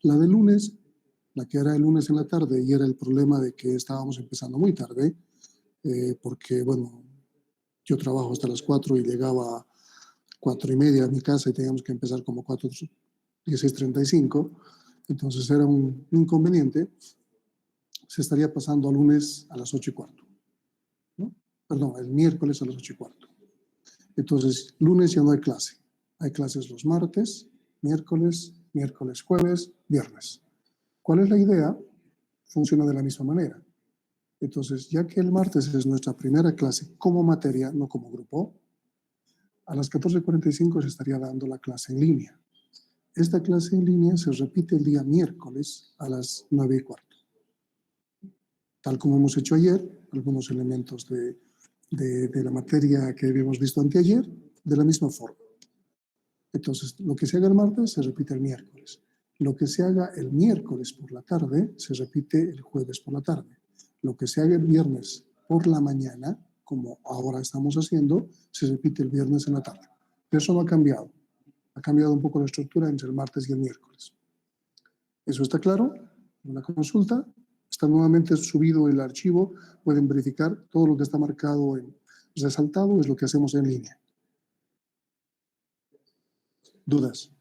La de lunes, la que era el lunes en la tarde, y era el problema de que estábamos empezando muy tarde, porque, bueno, yo trabajo hasta las 4 y llegaba a 4:30 a mi casa y teníamos que empezar como 16:35, entonces era un inconveniente. Se estaría pasando a lunes a las 8:15, ¿no? Perdón, el miércoles a las 8:15. Entonces, lunes ya no hay clase. Hay clases los martes, miércoles, jueves, viernes. ¿Cuál es la idea? Funciona de la misma manera. Entonces, ya que el martes es nuestra primera clase como materia, no como grupo, a las 14:45 se estaría dando la clase en línea. Esta clase en línea se repite el día miércoles a las 9:15. Tal como hemos hecho ayer, algunos elementos de la materia que habíamos visto anteayer, de la misma forma. Entonces, lo que se haga el martes se repite el miércoles. Lo que se haga el miércoles por la tarde se repite el jueves por la tarde. Lo que se haga el viernes por la mañana, como ahora estamos haciendo, se repite el viernes en la tarde. Pero eso no ha cambiado. Ha cambiado un poco la estructura entre el martes y el miércoles. ¿Eso está claro? Una consulta. Está nuevamente subido el archivo. Pueden verificar todo lo que está marcado en resaltado, es lo que hacemos en línea. ¿Dudas?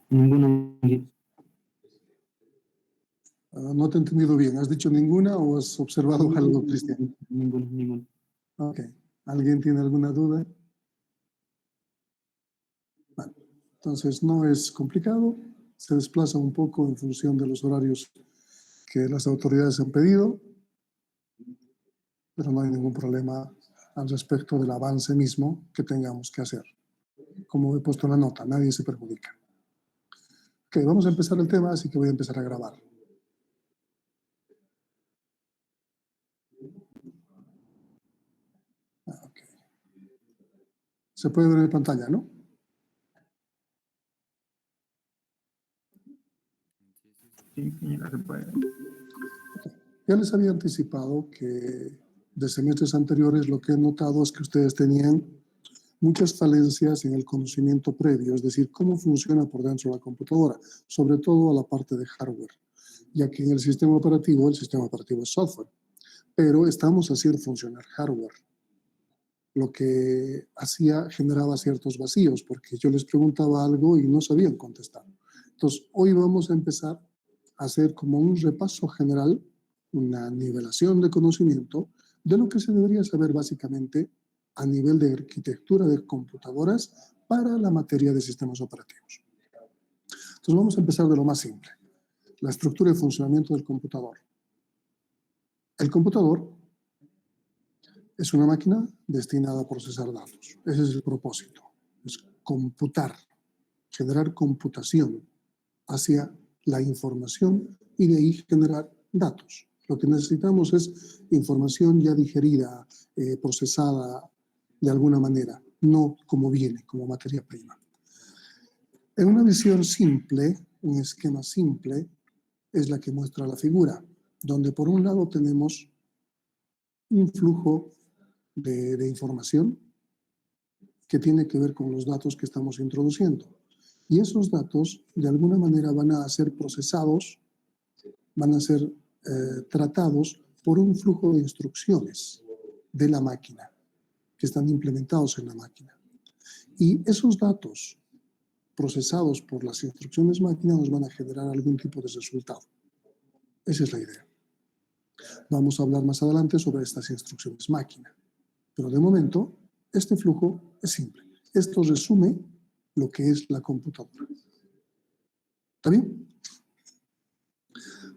Ninguna. No te he entendido bien. ¿Has dicho ninguna o has observado algo, Cristian? Ninguna. Ok. ¿Alguien tiene alguna duda? Bueno, entonces no es complicado. Se desplaza un poco en función de los horarios que las autoridades han pedido, pero no hay ningún problema al respecto del avance mismo que tengamos que hacer. Como he puesto en la nota, nadie se perjudica. Ok, vamos a empezar el tema, así que voy a empezar a grabar. Ok. Se puede ver en pantalla, ¿no? Sí, señora, se puede. Ya les había anticipado que de semestres anteriores lo que he notado es que ustedes tenían muchas falencias en el conocimiento previo, es decir, cómo funciona por dentro la computadora, sobre todo a la parte de hardware, ya que en el sistema operativo es software, pero estamos haciendo funcionar hardware, lo que generaba ciertos vacíos, porque yo les preguntaba algo y no sabían contestar. Entonces, hoy vamos a empezar a hacer como un repaso general, una nivelación de conocimiento de lo que se debería saber básicamente a nivel de arquitectura de computadoras para la materia de sistemas operativos. Entonces, vamos a empezar de lo más simple, la estructura y funcionamiento del computador. El computador es una máquina destinada a procesar datos. Ese es el propósito, es computar, generar computación hacia la información y de ahí generar datos. Lo que necesitamos es información ya digerida, procesada de alguna manera, no como viene, como materia prima. En una visión simple, un esquema simple, es la que muestra la figura, donde por un lado tenemos un flujo de información que tiene que ver con los datos que estamos introduciendo. Y esos datos, de alguna manera, van a ser procesados, van a ser tratados por un flujo de instrucciones de la máquina, que están implementados en la máquina. Y esos datos procesados por las instrucciones máquina nos van a generar algún tipo de resultado. Esa es la idea. Vamos a hablar más adelante sobre estas instrucciones máquina. Pero de momento, este flujo es simple. Esto resume lo que es la computadora. ¿Está bien?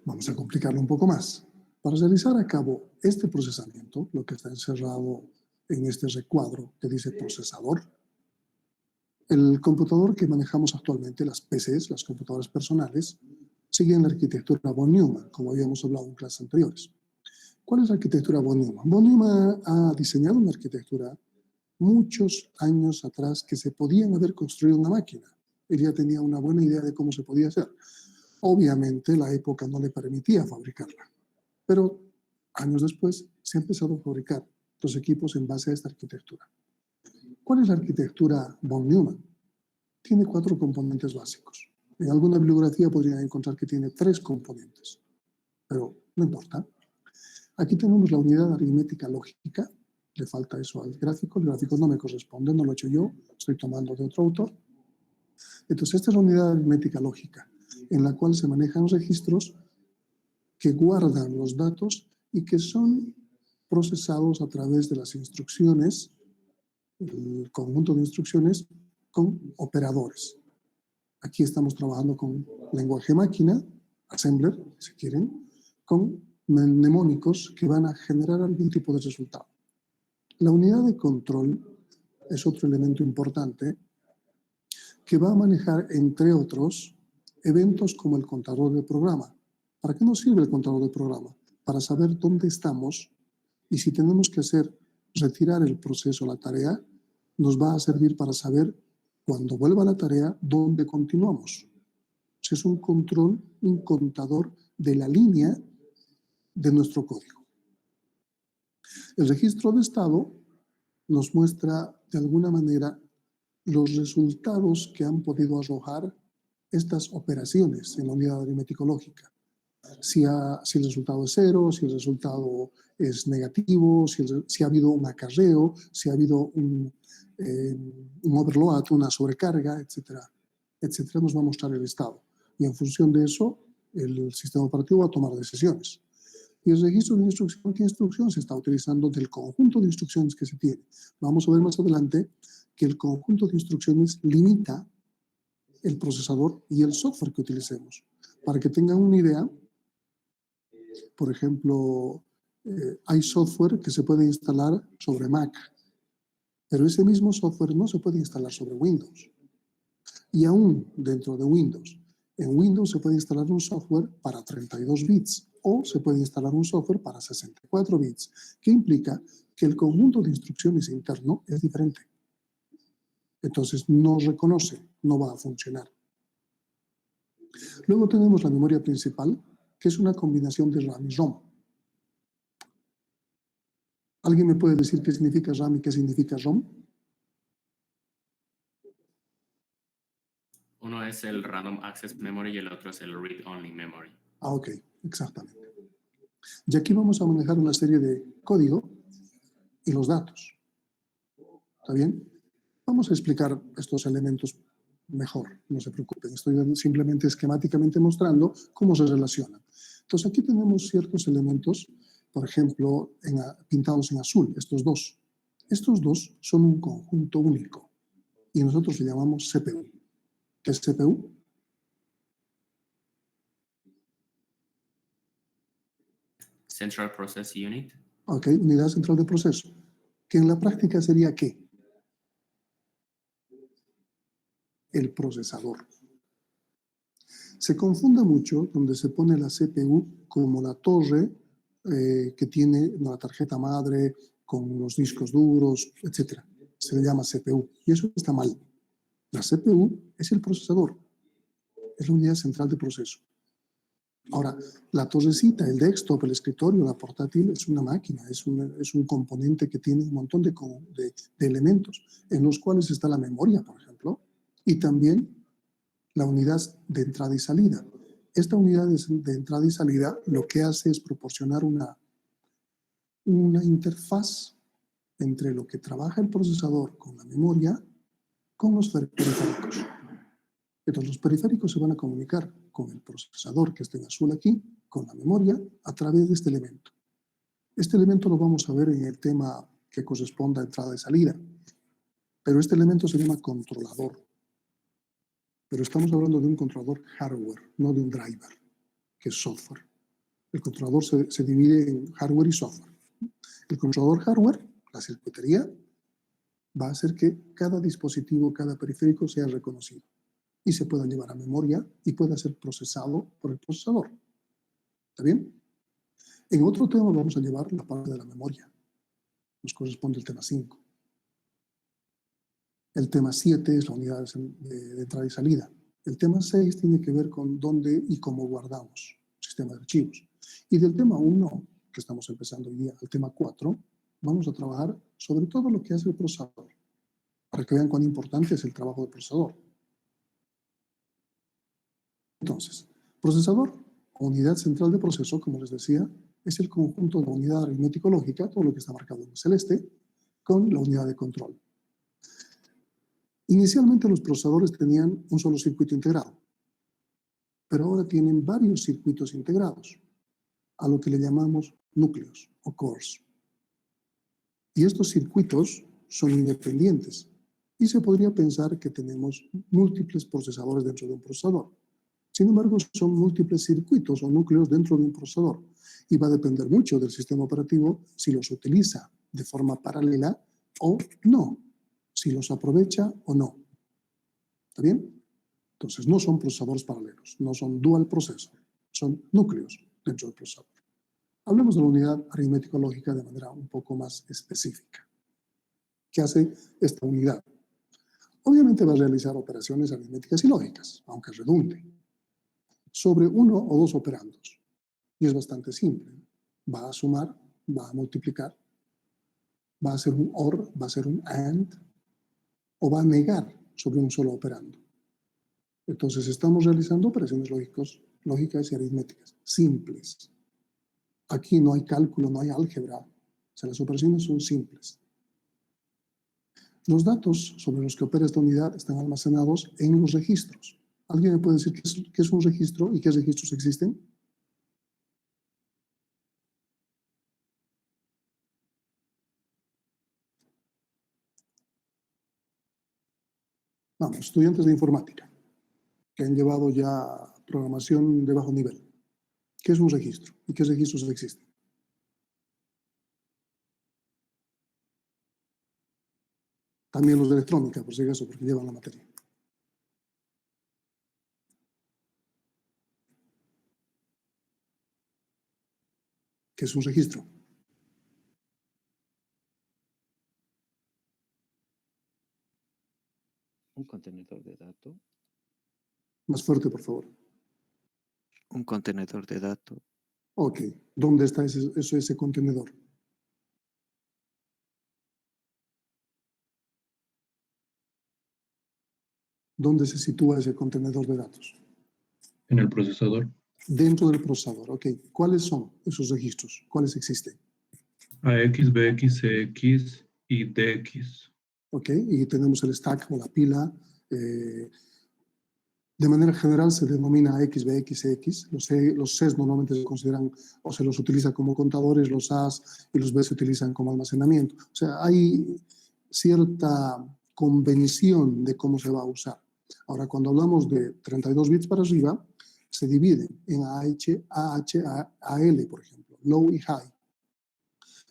Vamos a complicarlo un poco más. Para realizar a cabo este procesamiento, lo que está encerrado en este recuadro que dice procesador, el computador que manejamos actualmente, las PCs, las computadoras personales, siguen la arquitectura von Neumann, como habíamos hablado en clases anteriores. ¿Cuál es la arquitectura von Neumann? Von Neumann ha diseñado una arquitectura muchos años atrás que se podían haber construido una máquina. Él ya tenía una buena idea de cómo se podía hacer. Obviamente la época no le permitía fabricarla, pero años después se ha empezado a fabricar los equipos en base a esta arquitectura. ¿Cuál es la arquitectura von Neumann? tiene 4 componentes básicos. En alguna bibliografía podrían encontrar que tiene 3 componentes, pero no importa. Aquí tenemos la unidad aritmética lógica. Le falta eso al gráfico. El gráfico no me corresponde, no lo he hecho yo. Estoy tomando de otro autor. Entonces, esta es la unidad aritmética lógica, en la cual se manejan registros que guardan los datos y que son procesados a través de las instrucciones, el conjunto de instrucciones con operadores. Aquí estamos trabajando con lenguaje máquina, assembler, si quieren, con mnemónicos que van a generar algún tipo de resultado. La unidad de control es otro elemento importante que va a manejar, entre otros, eventos como el contador de programa. ¿Para qué nos sirve el contador de programa? Para saber dónde estamos y si tenemos que retirar el proceso, la tarea, nos va a servir para saber cuando vuelva la tarea dónde continuamos. Es un control, un contador de la línea de nuestro código. El registro de estado nos muestra de alguna manera los resultados que han podido arrojar estas operaciones en la unidad aritmético-lógica. Si el resultado es 0, si el resultado es negativo, si ha habido un acarreo, si ha habido un overload, una sobrecarga, etcétera, etcétera, nos va a mostrar el estado. Y en función de eso, el sistema operativo va a tomar decisiones. Y el registro de instrucción, ¿qué instrucción se está utilizando del conjunto de instrucciones que se tiene? Vamos a ver más adelante que el conjunto de instrucciones limita el procesador y el software que utilicemos. Para que tengan una idea, por ejemplo, hay software que se puede instalar sobre Mac, pero ese mismo software no se puede instalar sobre Windows. Y aún dentro de Windows, en Windows se puede instalar un software para 32 bits o se puede instalar un software para 64 bits, que implica que el conjunto de instrucciones interno es diferente. Entonces no reconoce, no va a funcionar. Luego tenemos la memoria principal, que es una combinación de RAM y ROM. ¿Alguien me puede decir qué significa RAM y qué significa ROM? Uno es el Random Access Memory y el otro es el Read Only Memory. Ah, ok, exactamente. Y aquí vamos a manejar una serie de código y los datos. ¿Está bien? Vamos a explicar estos elementos mejor, no se preocupen. Estoy simplemente esquemáticamente mostrando cómo se relacionan. Entonces aquí tenemos ciertos elementos, por ejemplo, pintados en azul, estos dos. Estos dos son un conjunto único y nosotros le llamamos CPU. ¿Qué es CPU? Central Process Unit. Ok, unidad central de proceso. Que en la práctica sería ¿qué? El procesador. Se confunde mucho donde se pone la CPU como la torre que tiene una tarjeta madre con los discos duros, etc. Se le llama CPU y eso está mal. La CPU es el procesador, es la unidad central de proceso. Ahora, la torrecita, el desktop, el escritorio, la portátil es una máquina, es un componente que tiene un montón de elementos en los cuales está la memoria, por ejemplo, y también la unidad de entrada y salida. Esta unidad de entrada y salida lo que hace es proporcionar una interfaz entre lo que trabaja el procesador con la memoria con los periféricos. Entonces los periféricos se van a comunicar con el procesador que está en azul aquí, con la memoria, a través de este elemento. Este elemento lo vamos a ver en el tema que corresponde a entrada y salida. Pero este elemento se llama controlador. Pero estamos hablando de un controlador hardware, no de un driver, que es software. El controlador se divide en hardware y software. El controlador hardware, la circuitería, va a hacer que cada dispositivo, cada periférico sea reconocido y se pueda llevar a memoria y pueda ser procesado por el procesador. ¿Está bien? En otro tema vamos a llevar la parte de la memoria. Nos corresponde el tema 5. El tema 7 es la unidad de entrada y salida. El tema 6 tiene que ver con dónde y cómo guardamos el sistema de archivos. Y del tema 1, que estamos empezando hoy día, al tema 4, vamos a trabajar sobre todo lo que hace el procesador, para que vean cuán importante es el trabajo del procesador. Entonces, procesador o unidad central de proceso, como les decía, es el conjunto de la unidad aritmético-lógica, todo lo que está marcado en celeste, con la unidad de control. Inicialmente los procesadores tenían un solo circuito integrado, pero ahora tienen varios circuitos integrados, a lo que le llamamos núcleos o cores. Y estos circuitos son independientes, y se podría pensar que tenemos múltiples procesadores dentro de un procesador. Sin embargo, son múltiples circuitos o núcleos dentro de un procesador, y va a depender mucho del sistema operativo si los utiliza de forma paralela o no, si los aprovecha o no. ¿Está bien? Entonces, no son procesadores paralelos, no son dual processor, son núcleos dentro del procesador. Hablemos de la unidad aritmético-lógica de manera un poco más específica. ¿Qué hace esta unidad? Obviamente va a realizar operaciones aritméticas y lógicas, aunque redunde, sobre uno o dos operandos. Y es bastante simple. Va a sumar, va a multiplicar, va a hacer un OR, va a hacer un AND, o va a negar sobre un solo operando. Entonces estamos realizando operaciones lógicas y aritméticas, simples. Aquí no hay cálculo, no hay álgebra. O sea, las operaciones son simples. Los datos sobre los que opera esta unidad están almacenados en los registros. ¿Alguien me puede decir qué es un registro y qué registros existen? Vamos, estudiantes de informática que han llevado ya programación de bajo nivel. ¿Qué es un registro y qué registros existen? También los de electrónica, por si acaso, porque llevan la materia. ¿Qué es un registro? Un contenedor de datos. Más fuerte, por favor. Un contenedor de datos. Ok. ¿Dónde está ese contenedor? ¿Dónde se sitúa ese contenedor de datos? En el procesador. Dentro del procesador. Ok. ¿Cuáles son esos registros? ¿Cuáles existen? AX, BX, CX y DX. Ok. Y tenemos el stack o la pila. De manera general se denomina X, BX, X. Los Cs normalmente se consideran o se los utiliza como contadores, los As y los B se utilizan como almacenamiento. O sea, hay cierta convención de cómo se va a usar. Ahora, cuando hablamos de 32 bits para arriba, se dividen en AL, por ejemplo, low y high,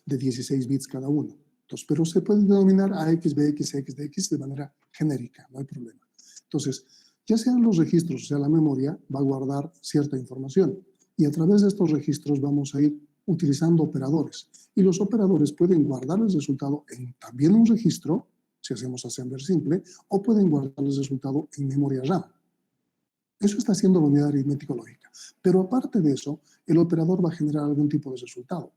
de 16 bits cada uno. Entonces, pero se puede denominar AX, BX, XDX de manera genérica, no hay problema. Entonces, ya sean los registros o sea la memoria, va a guardar cierta información. Y a través de estos registros vamos a ir utilizando operadores. Y los operadores pueden guardar el resultado en también un registro, si hacemos assembler simple, o pueden guardar el resultado en memoria RAM. Eso está haciendo la unidad aritmético-lógica. Pero aparte de eso, el operador va a generar algún tipo de resultado.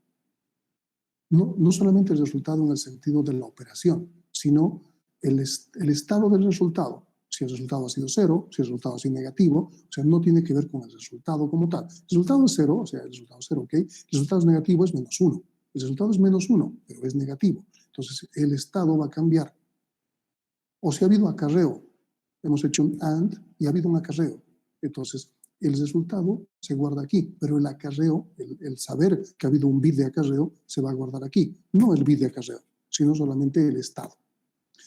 No solamente el resultado en el sentido de la operación, sino el estado del resultado. Si el resultado ha sido 0, si el resultado ha sido negativo, o sea, no tiene que ver con el resultado como tal. El resultado es 0, o sea, el resultado es 0, ¿ok? El resultado es negativo, es -1. El resultado es -1, pero es negativo. Entonces, el estado va a cambiar. O si ha habido acarreo, hemos hecho un AND y ha habido un acarreo. Entonces, el resultado se guarda aquí, pero el acarreo, el saber que ha habido un bit de acarreo, se va a guardar aquí. No el bit de acarreo, sino solamente el estado.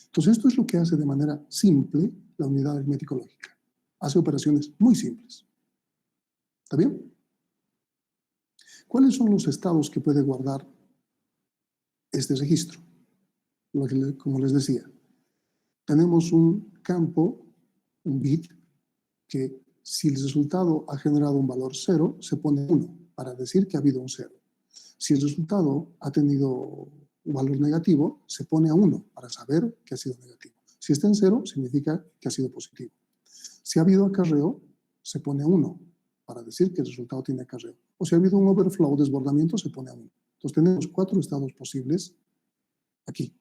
Entonces, esto es lo que hace de manera simple la unidad aritmético-lógica. Hace operaciones muy simples. ¿Está bien? ¿Cuáles son los estados que puede guardar este registro? Como les decía, tenemos un campo, un bit, que si el resultado ha generado un valor 0, se pone 1 para decir que ha habido un 0. Si el resultado ha tenido un valor negativo, se pone a 1 para saber que ha sido negativo. Si está en 0, significa que ha sido positivo. Si ha habido acarreo, se pone a 1 para decir que el resultado tiene acarreo. O si ha habido un overflow, desbordamiento, se pone a 1. Entonces tenemos 4 estados posibles aquí.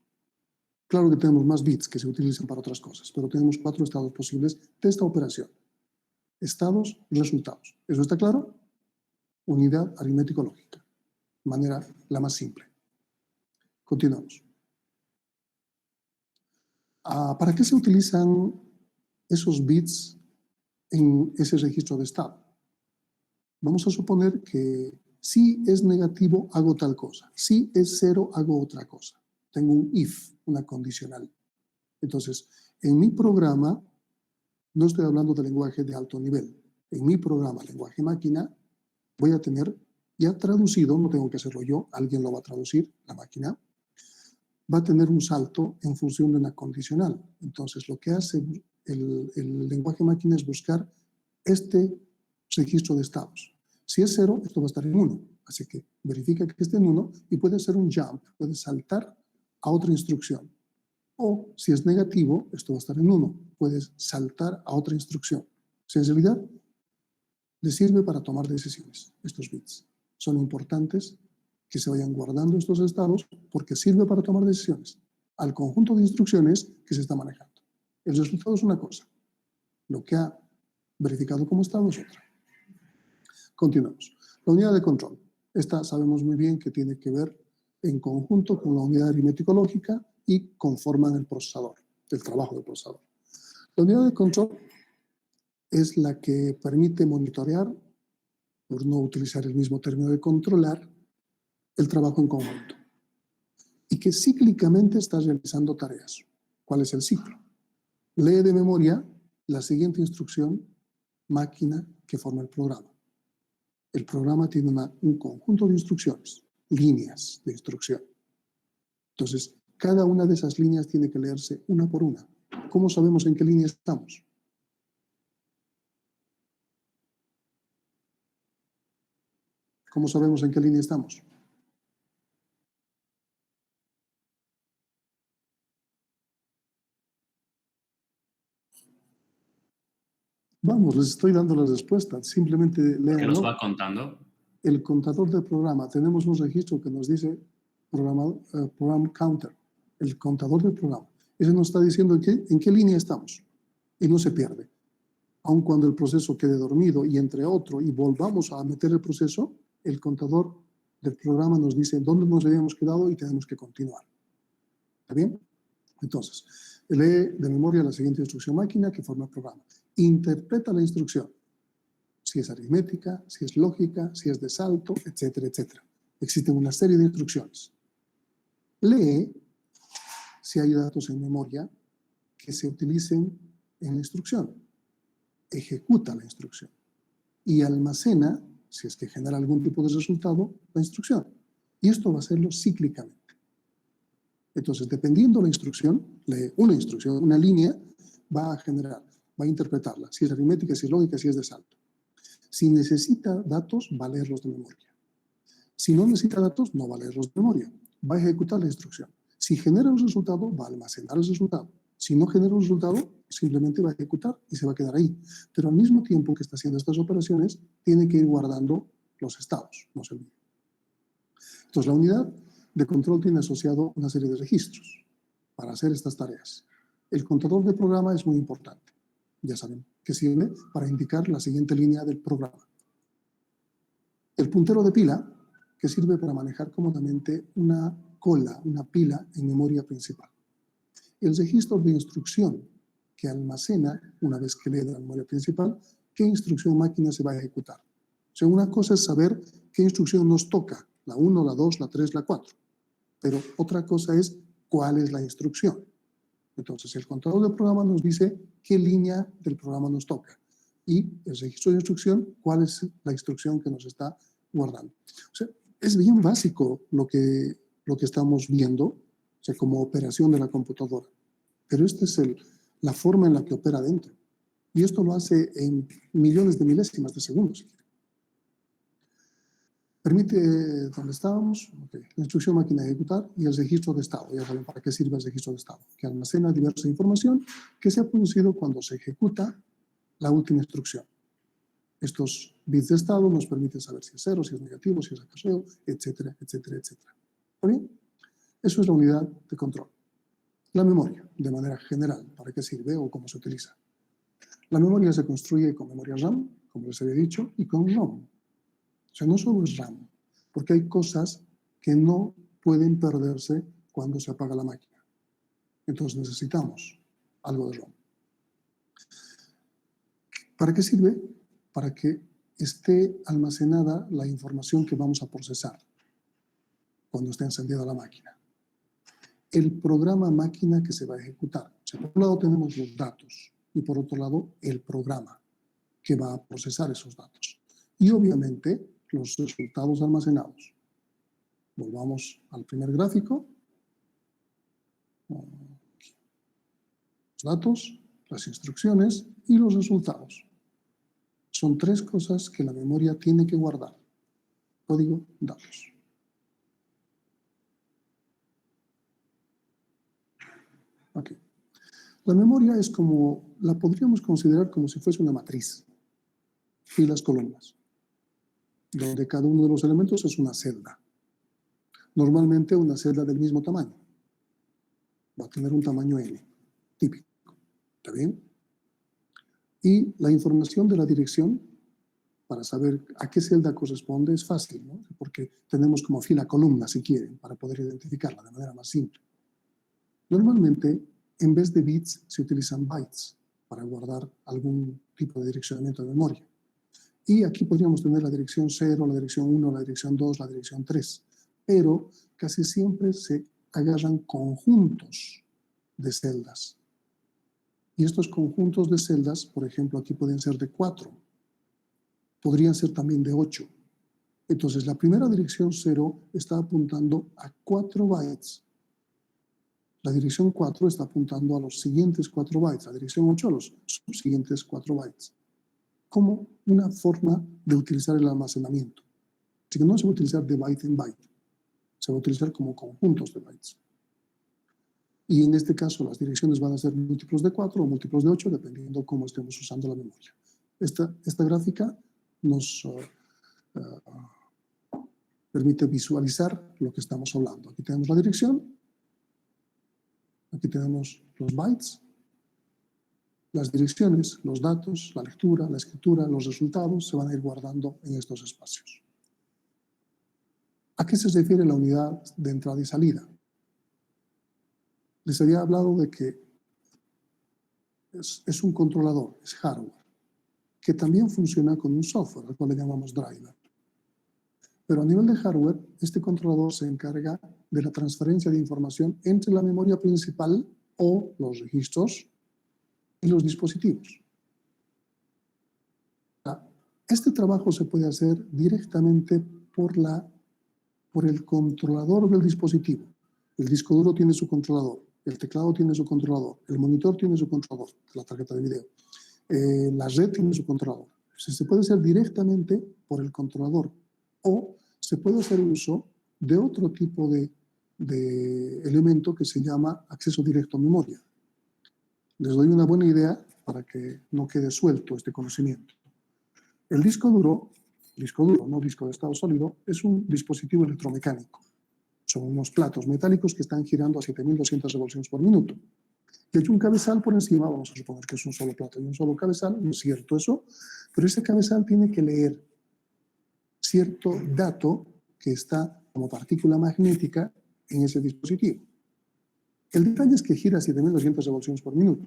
Claro que tenemos más bits que se utilizan para otras cosas, pero tenemos 4 estados posibles de esta operación. estados, resultados. ¿Eso está claro? Unidad aritmético-lógica. Manera la más simple. Continuamos. ¿Para qué se utilizan esos bits en ese registro de estado? Vamos a suponer que si es negativo, hago tal cosa. Si es 0, hago otra cosa. Tengo un if, una condicional. Entonces, en mi programa, no estoy hablando de lenguaje de alto nivel. En mi programa, lenguaje máquina, voy a tener ya traducido, no tengo que hacerlo yo, alguien lo va a traducir, la máquina, va a tener un salto en función de una condicional. Entonces, lo que hace el lenguaje máquina es buscar este registro de estados. Si es 0, esto va a estar en 1. Así que verifica que esté en 1 y puede ser un jump, puede saltar a otra instrucción. O si es negativo, esto va a estar en 1. Puedes saltar a otra instrucción. Sensibilidad le sirve para tomar decisiones. Estos bits son importantes que se vayan guardando estos estados porque sirve para tomar decisiones al conjunto de instrucciones que se está manejando. El resultado es una cosa. Lo que ha verificado como estado es otra. Continuamos. La unidad de control. Esta sabemos muy bien que tiene que ver en conjunto con la unidad aritmético-lógica y conforman el procesador, el trabajo del procesador. La unidad de control es la que permite monitorear, por no utilizar el mismo término de controlar, el trabajo en conjunto. Y que cíclicamente está realizando tareas. ¿Cuál es el ciclo? Lee de memoria la siguiente instrucción máquina que forma el programa. El programa tiene un conjunto de instrucciones, líneas de instrucción. Entonces, cada una de esas líneas tiene que leerse una por una. ¿Cómo sabemos en qué línea estamos? ¿Cómo sabemos en qué línea estamos? Vamos, les estoy dando las respuestas. Simplemente ¿Qué los léanlo. va contando? El contador del programa. Tenemos un registro que nos dice program counter, el contador del programa. Ese nos está diciendo en qué línea estamos y no se pierde. Aun cuando el proceso quede dormido y entre otro y volvamos a meter el proceso, el contador del programa nos dice dónde nos habíamos quedado y tenemos que continuar. ¿Está bien? Entonces, lee de memoria la siguiente instrucción máquina que forma el programa. Interpreta la instrucción. Si es aritmética, si es lógica, si es de salto, etcétera, etcétera. Existen una serie de instrucciones. Lee si hay datos en memoria que se utilicen en la instrucción. Ejecuta la instrucción. Y almacena, si es que genera algún tipo de resultado, la instrucción. Y esto va a hacerlo cíclicamente. Entonces, dependiendo de la instrucción, lee una instrucción, una línea, va a generar, va a interpretarla. Si es aritmética, si es lógica, si es de salto. Si necesita datos, va a leerlos de memoria. Si no necesita datos, no va a leerlos de memoria. Va a ejecutar la instrucción. Si genera un resultado, va a almacenar el resultado. Si no genera un resultado, simplemente va a ejecutar y se va a quedar ahí. Pero al mismo tiempo que está haciendo estas operaciones, tiene que ir guardando los estados, no se olvide. Entonces, la unidad de control tiene asociado una serie de registros para hacer estas tareas. El contador de programa es muy importante. Ya saben que sirve para indicar la siguiente línea del programa. El puntero de pila, que sirve para manejar cómodamente una cola, una pila en memoria principal. El registro de instrucción, que almacena, una vez que lee de la memoria principal, qué instrucción máquina se va a ejecutar. O sea, una cosa es saber qué instrucción nos toca, la 1, la 2, la 3, la 4. Pero otra cosa es cuál es la instrucción. Entonces, el contador de programa nos dice qué línea del programa nos toca. Y el registro de instrucción, cuál es la instrucción que nos está guardando. O sea, es bien básico lo que estamos viendo, o sea, como operación de la computadora. Pero esta es la forma en la que opera dentro. Y esto lo hace en millones de milésimas de segundos. Permite, ¿dónde estábamos? Okay. La instrucción máquina de ejecutar y el registro de estado. Ya saben para qué sirve el registro de estado, que almacena diversa información que se ha producido cuando se ejecuta la última instrucción. Estos bits de estado nos permiten saber si es 0, si es negativo, si es acarreo, etcétera, etcétera, etcétera. ¿Está bien? Eso es la unidad de control. La memoria, de manera general, ¿para qué sirve o cómo se utiliza? La memoria se construye con memoria RAM, como les había dicho, y con ROM. O sea, no solo es RAM, porque hay cosas que no pueden perderse cuando se apaga la máquina. Entonces necesitamos algo de ROM. ¿Para qué sirve? Para que esté almacenada la información que vamos a procesar cuando esté encendida la máquina. El programa máquina que se va a ejecutar. O sea, por un lado tenemos los datos y por otro lado el programa que va a procesar esos datos. Y obviamente los resultados almacenados. Volvamos al primer gráfico. Los datos, las instrucciones y los resultados. Son tres cosas que la memoria tiene que guardar. Código, datos. Ok. La memoria es como, la podríamos considerar como si fuese una matriz. Filas, columnas. Donde cada uno de los elementos es una celda. Normalmente una celda del mismo tamaño. Va a tener un tamaño N, típico. ¿Está bien? Y la información de la dirección, para saber a qué celda corresponde, es fácil, ¿no? Porque tenemos como fila columna, si quieren, para poder identificarla de manera más simple. Normalmente, en vez de bits, se utilizan bytes para guardar algún tipo de direccionamiento de memoria. Y aquí podríamos tener la dirección 0, la dirección 1, la dirección 2, la dirección 3. Pero casi siempre se agarran conjuntos de celdas. Y estos conjuntos de celdas, por ejemplo, aquí pueden ser de 4. Podrían ser también de 8. Entonces, la primera dirección 0 está apuntando a 4 bytes. La dirección 4 está apuntando a los siguientes 4 bytes. La dirección 8 a los subsiguientes 4 bytes. Como una forma de utilizar el almacenamiento. Así que no se va a utilizar de byte en byte. Se va a utilizar como conjuntos de bytes. Y en este caso las direcciones van a ser múltiplos de 4 o múltiplos de 8, dependiendo cómo estemos usando la memoria. Esta gráfica nos permite visualizar lo que estamos hablando. Aquí tenemos la dirección, aquí tenemos los bytes, las direcciones, los datos, la lectura, la escritura, los resultados se van a ir guardando en estos espacios. ¿A qué se refiere la unidad de entrada y salida? Les había hablado de que es un controlador, es hardware, que también funciona con un software, al cual le llamamos driver. Pero a nivel de hardware, este controlador se encarga de la transferencia de información entre la memoria principal o los registros y los dispositivos. Este trabajo se puede hacer directamente por el controlador del dispositivo. El disco duro tiene su controlador, el teclado tiene su controlador, el monitor tiene su controlador, la tarjeta de video, la red tiene su controlador. Se puede hacer directamente por el controlador o se puede hacer uso de otro tipo de elemento que se llama acceso directo a memoria. Les doy una buena idea para que no quede suelto este conocimiento. El disco duro, no disco de estado sólido, es un dispositivo electromecánico. Son unos platos metálicos que están girando a 7.200 revoluciones por minuto. Y hay un cabezal por encima, vamos a suponer que es un solo plato y un solo cabezal, no es cierto eso, pero ese cabezal tiene que leer cierto dato que está como partícula magnética en ese dispositivo. El detalle es que gira a 7.200 revoluciones por minuto.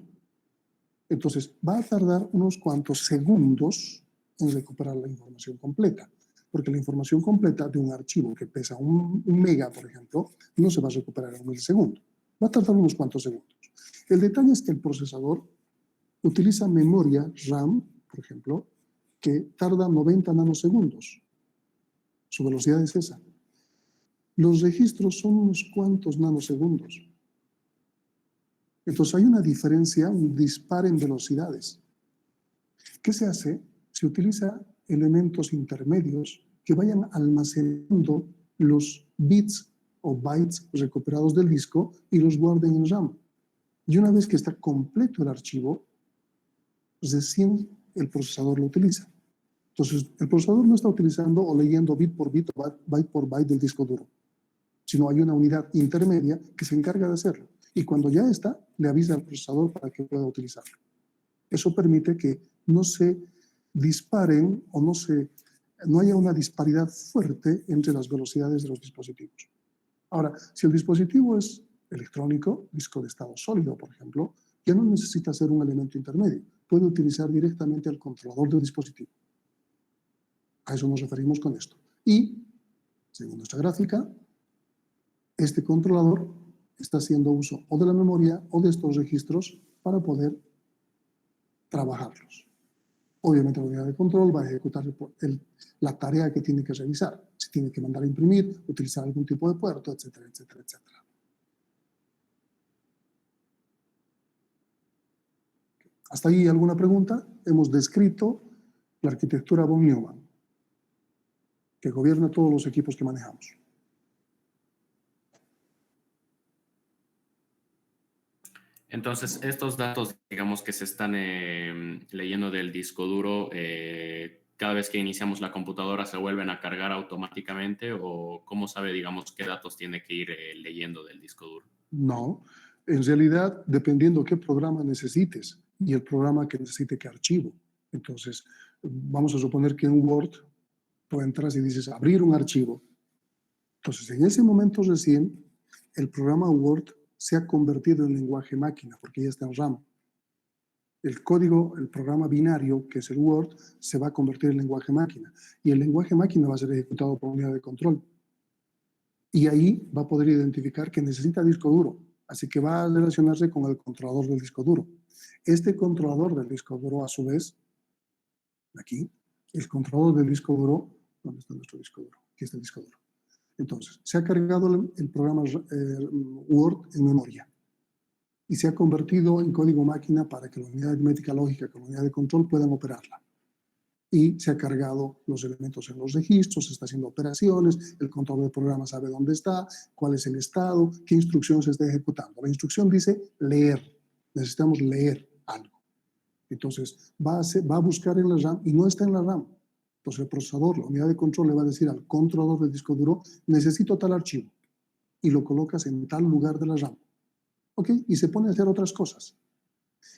Entonces, va a tardar unos cuantos segundos en recuperar la información completa. Porque la información completa de un archivo que pesa un mega, por ejemplo, no se va a recuperar en un milisegundo. Va a tardar unos cuantos segundos. El detalle es que el procesador utiliza memoria RAM, por ejemplo, que tarda 90 nanosegundos. Su velocidad es esa. Los registros son unos cuantos nanosegundos. Entonces hay una diferencia, un dispar en velocidades. ¿Qué se hace? Se utiliza elementos intermedios que vayan almacenando los bits o bytes recuperados del disco y los guarden en RAM. Y una vez que está completo el archivo, recién el procesador lo utiliza. Entonces, el procesador no está utilizando o leyendo bit por bit o byte por byte del disco duro, sino hay una unidad intermedia que se encarga de hacerlo. Y cuando ya está, le avisa al procesador para que pueda utilizarlo. Eso permite que no se disparen o no haya una disparidad fuerte entre las velocidades de los dispositivos. Ahora, si el dispositivo es electrónico, disco de estado sólido, por ejemplo, ya no necesita ser un elemento intermedio. Puede utilizar directamente el controlador del dispositivo. A eso nos referimos con esto. Y, según nuestra gráfica, este controlador está haciendo uso o de la memoria o de estos registros para poder trabajarlos. Obviamente la unidad de control va a ejecutar la tarea que tiene que realizar. Si tiene que mandar a imprimir, utilizar algún tipo de puerto, etcétera, etcétera, etcétera. ¿Hasta ahí alguna pregunta? Hemos descrito la arquitectura von Neumann, que gobierna todos los equipos que manejamos. Entonces, estos datos, digamos, que se están leyendo del disco duro, cada vez que iniciamos la computadora, ¿se vuelven a cargar automáticamente? ¿O cómo sabe, digamos, qué datos tiene que ir leyendo del disco duro? No, en realidad, dependiendo qué programa necesites y el programa que necesite qué archivo. Entonces, vamos a suponer que en Word tú entras y dices abrir un archivo. Entonces, en ese momento recién, el programa Word se ha convertido en lenguaje máquina, porque ya está en RAM. El código, el programa binario, que es el Word, se va a convertir en lenguaje máquina. Y el lenguaje máquina va a ser ejecutado por unidad de control. Y ahí va a poder identificar que necesita disco duro. Así que va a relacionarse con el controlador del disco duro. Este controlador del disco duro, a su vez, aquí, el controlador del disco duro, ¿dónde está nuestro disco duro? Aquí está el disco duro. Entonces, se ha cargado el programa Word en memoria y se ha convertido en código máquina para que la unidad aritmética lógica con la unidad de control puedan operarla. Y se ha cargado los elementos en los registros, se está haciendo operaciones, el control del programa sabe dónde está, cuál es el estado, qué instrucción se está ejecutando. La instrucción dice leer, necesitamos leer algo. Entonces va a buscar en la RAM y no está en la RAM. Entonces el procesador, la unidad de control le va a decir al controlador del disco duro, necesito tal archivo, y lo colocas en tal lugar de la RAM. ¿Ok? Y se pone a hacer otras cosas.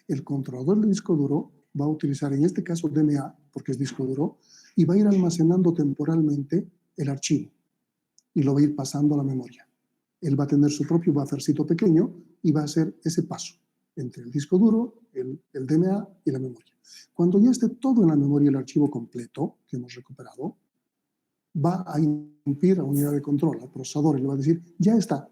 El controlador del disco duro va a utilizar, en este caso, DMA, porque es disco duro, y va a ir almacenando temporalmente el archivo y lo va a ir pasando a la memoria. Él va a tener su propio buffercito pequeño y va a hacer ese paso entre el disco duro, el DMA y la memoria. Cuando ya esté todo en la memoria, el archivo completo que hemos recuperado, va a interrumpir a la unidad de control, al procesador, y le va a decir, ya está,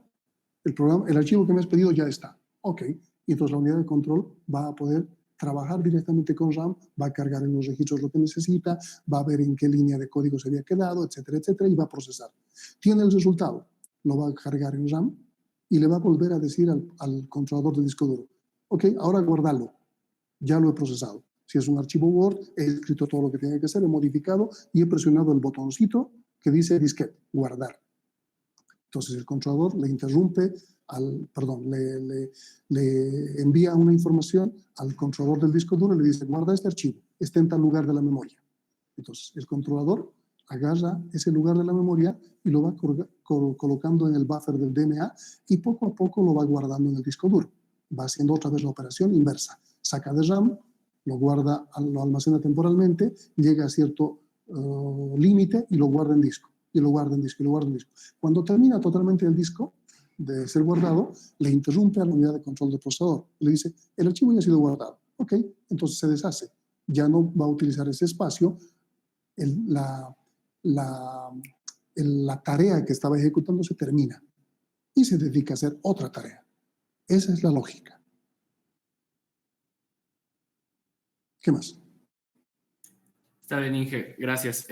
el archivo que me has pedido ya está. Ok, y entonces la unidad de control va a poder trabajar directamente con RAM, va a cargar en los registros lo que necesita, va a ver en qué línea de código se había quedado, etcétera, etcétera, y va a procesar. Tiene el resultado, lo va a cargar en RAM y le va a volver a decir al controlador del disco duro, ok, ahora guárdalo, ya lo he procesado. Si es un archivo Word, he escrito todo lo que tiene que hacer, he modificado y he presionado el botoncito que dice disquete, guardar. Entonces el controlador le interrumpe, le envía una información al controlador del disco duro y le dice, guarda este archivo, está en tal lugar de la memoria. Entonces el controlador agarra ese lugar de la memoria y lo va colocando en el buffer del DMA y poco a poco lo va guardando en el disco duro. Va haciendo otra vez la operación inversa. Saca de RAM, lo guarda, lo almacena temporalmente, llega a cierto límite y lo guarda en disco. Y lo guarda en disco, y lo guarda en disco. Cuando termina totalmente el disco de ser guardado, le interrumpe a la unidad de control del procesador. Le dice, el archivo ya ha sido guardado. Ok, entonces se deshace. Ya no va a utilizar ese espacio. La tarea que estaba ejecutando se termina y se dedica a hacer otra tarea. Esa es la lógica. ¿Qué más? Está bien, Inge, gracias.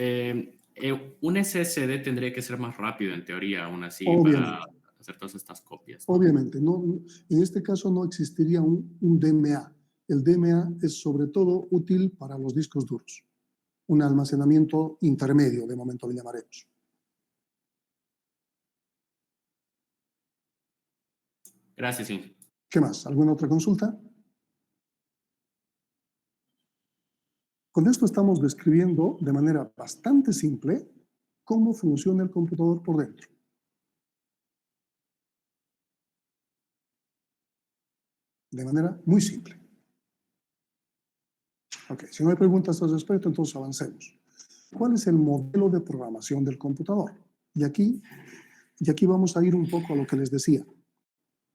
Un SSD tendría que ser más rápido en teoría, aún así, para Obviamente. hacer todas estas copias, ¿no? Obviamente, en este caso no existiría un DMA. El DMA es sobre todo útil para los discos duros. Un almacenamiento intermedio, de momento le llamaremos. Gracias, Inge. ¿Qué más? ¿Alguna otra consulta? Con esto estamos describiendo de manera bastante simple cómo funciona el computador por dentro. De manera muy simple. Ok, si no hay preguntas al respecto, entonces avancemos. ¿Cuál es el modelo de programación del computador? Y aquí vamos a ir un poco a lo que les decía.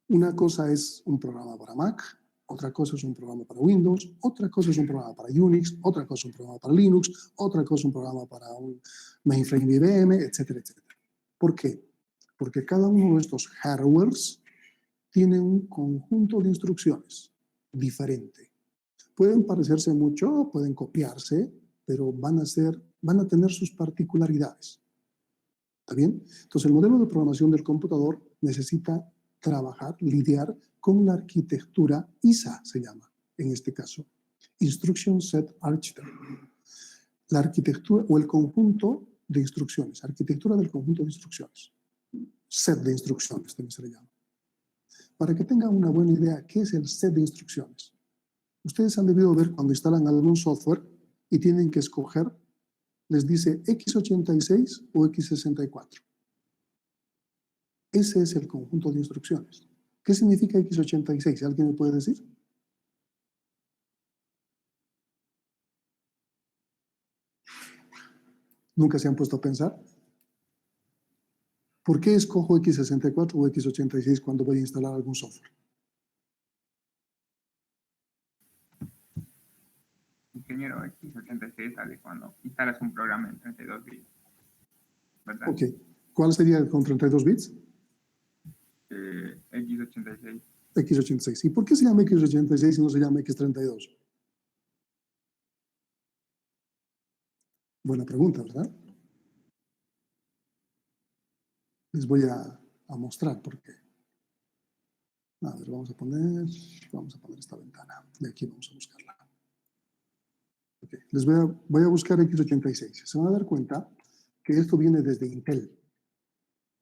Una cosa es un programa para Mac, otra cosa es un programa para Windows, otra cosa es un programa para Unix, otra cosa es un programa para Linux, otra cosa es un programa para un mainframe IBM, etcétera, etcétera. ¿Por qué? Porque cada uno de estos hardwares tiene un conjunto de instrucciones diferente. Pueden parecerse mucho, pueden copiarse, pero van a tener sus particularidades. ¿Está bien? Entonces, el modelo de programación del computador necesita trabajar, lidiar con la arquitectura ISA, se llama, en este caso, Instruction Set Architecture. La arquitectura o el conjunto de instrucciones, arquitectura del conjunto de instrucciones, set de instrucciones también se le llama. Para que tengan una buena idea, ¿qué es el set de instrucciones? Ustedes han debido ver cuando instalan algún software y tienen que escoger, les dice x86 o x64. Ese es el conjunto de instrucciones. ¿Qué significa x86? ¿Alguien me puede decir? ¿Nunca se han puesto a pensar? ¿Por qué escojo x64 o x86 cuando voy a instalar algún software? Ingeniero, x86 sale cuando instalas un programa en 32 bits, ¿verdad? Ok. ¿Cuál sería con 32 bits? x86. x86. ¿Y por qué se llama x86 y no se llama x32? Buena pregunta, ¿verdad? Les voy a mostrar por qué. A ver, vamos a poner esta ventana. De aquí vamos a buscarla. Okay. Voy a buscar x86. Se van a dar cuenta que esto viene desde Intel.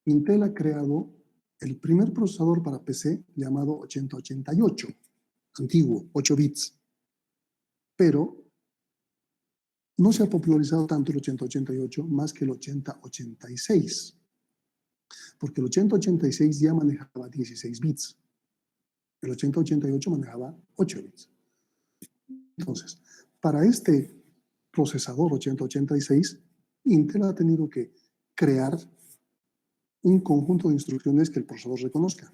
Intel ha creado el primer procesador para PC llamado 8088, antiguo, 8 bits. Pero no se ha popularizado tanto el 8088 más que el 8086. Porque el 8086 ya manejaba 16 bits. El 8088 manejaba 8 bits. Entonces, para este procesador 8086, Intel ha tenido que crear un conjunto de instrucciones que el procesador reconozca,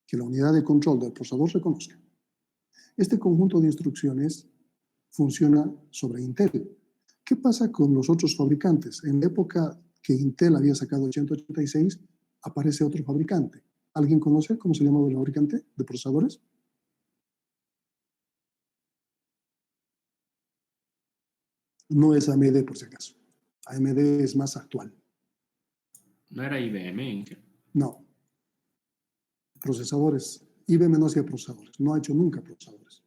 que la unidad de control del procesador reconozca. Este conjunto de instrucciones funciona sobre Intel. ¿Qué pasa con los otros fabricantes? En la época que Intel había sacado 8086, aparece otro fabricante. ¿Alguien conoce cómo se llamaba el fabricante de procesadores? No es AMD, por si acaso. AMD es más actual. ¿No era IBM, Inge? No. Procesadores. IBM no hacía procesadores. No ha hecho nunca procesadores.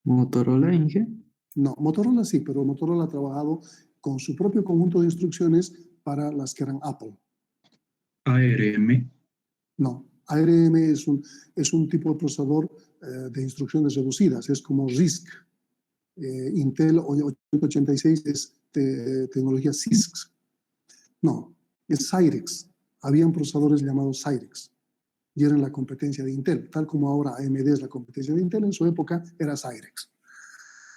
Motorola, Inge. No, Motorola sí, pero Motorola ha trabajado con su propio conjunto de instrucciones para las que eran Apple. ARM. No, ARM es un tipo de procesador de instrucciones reducidas. Es como RISC. Intel 886 es tecnología CISC. No, es Cyrix. Habían procesadores llamados Cyrix y eran la competencia de Intel. Tal como ahora AMD es la competencia de Intel, en su época era Cyrix.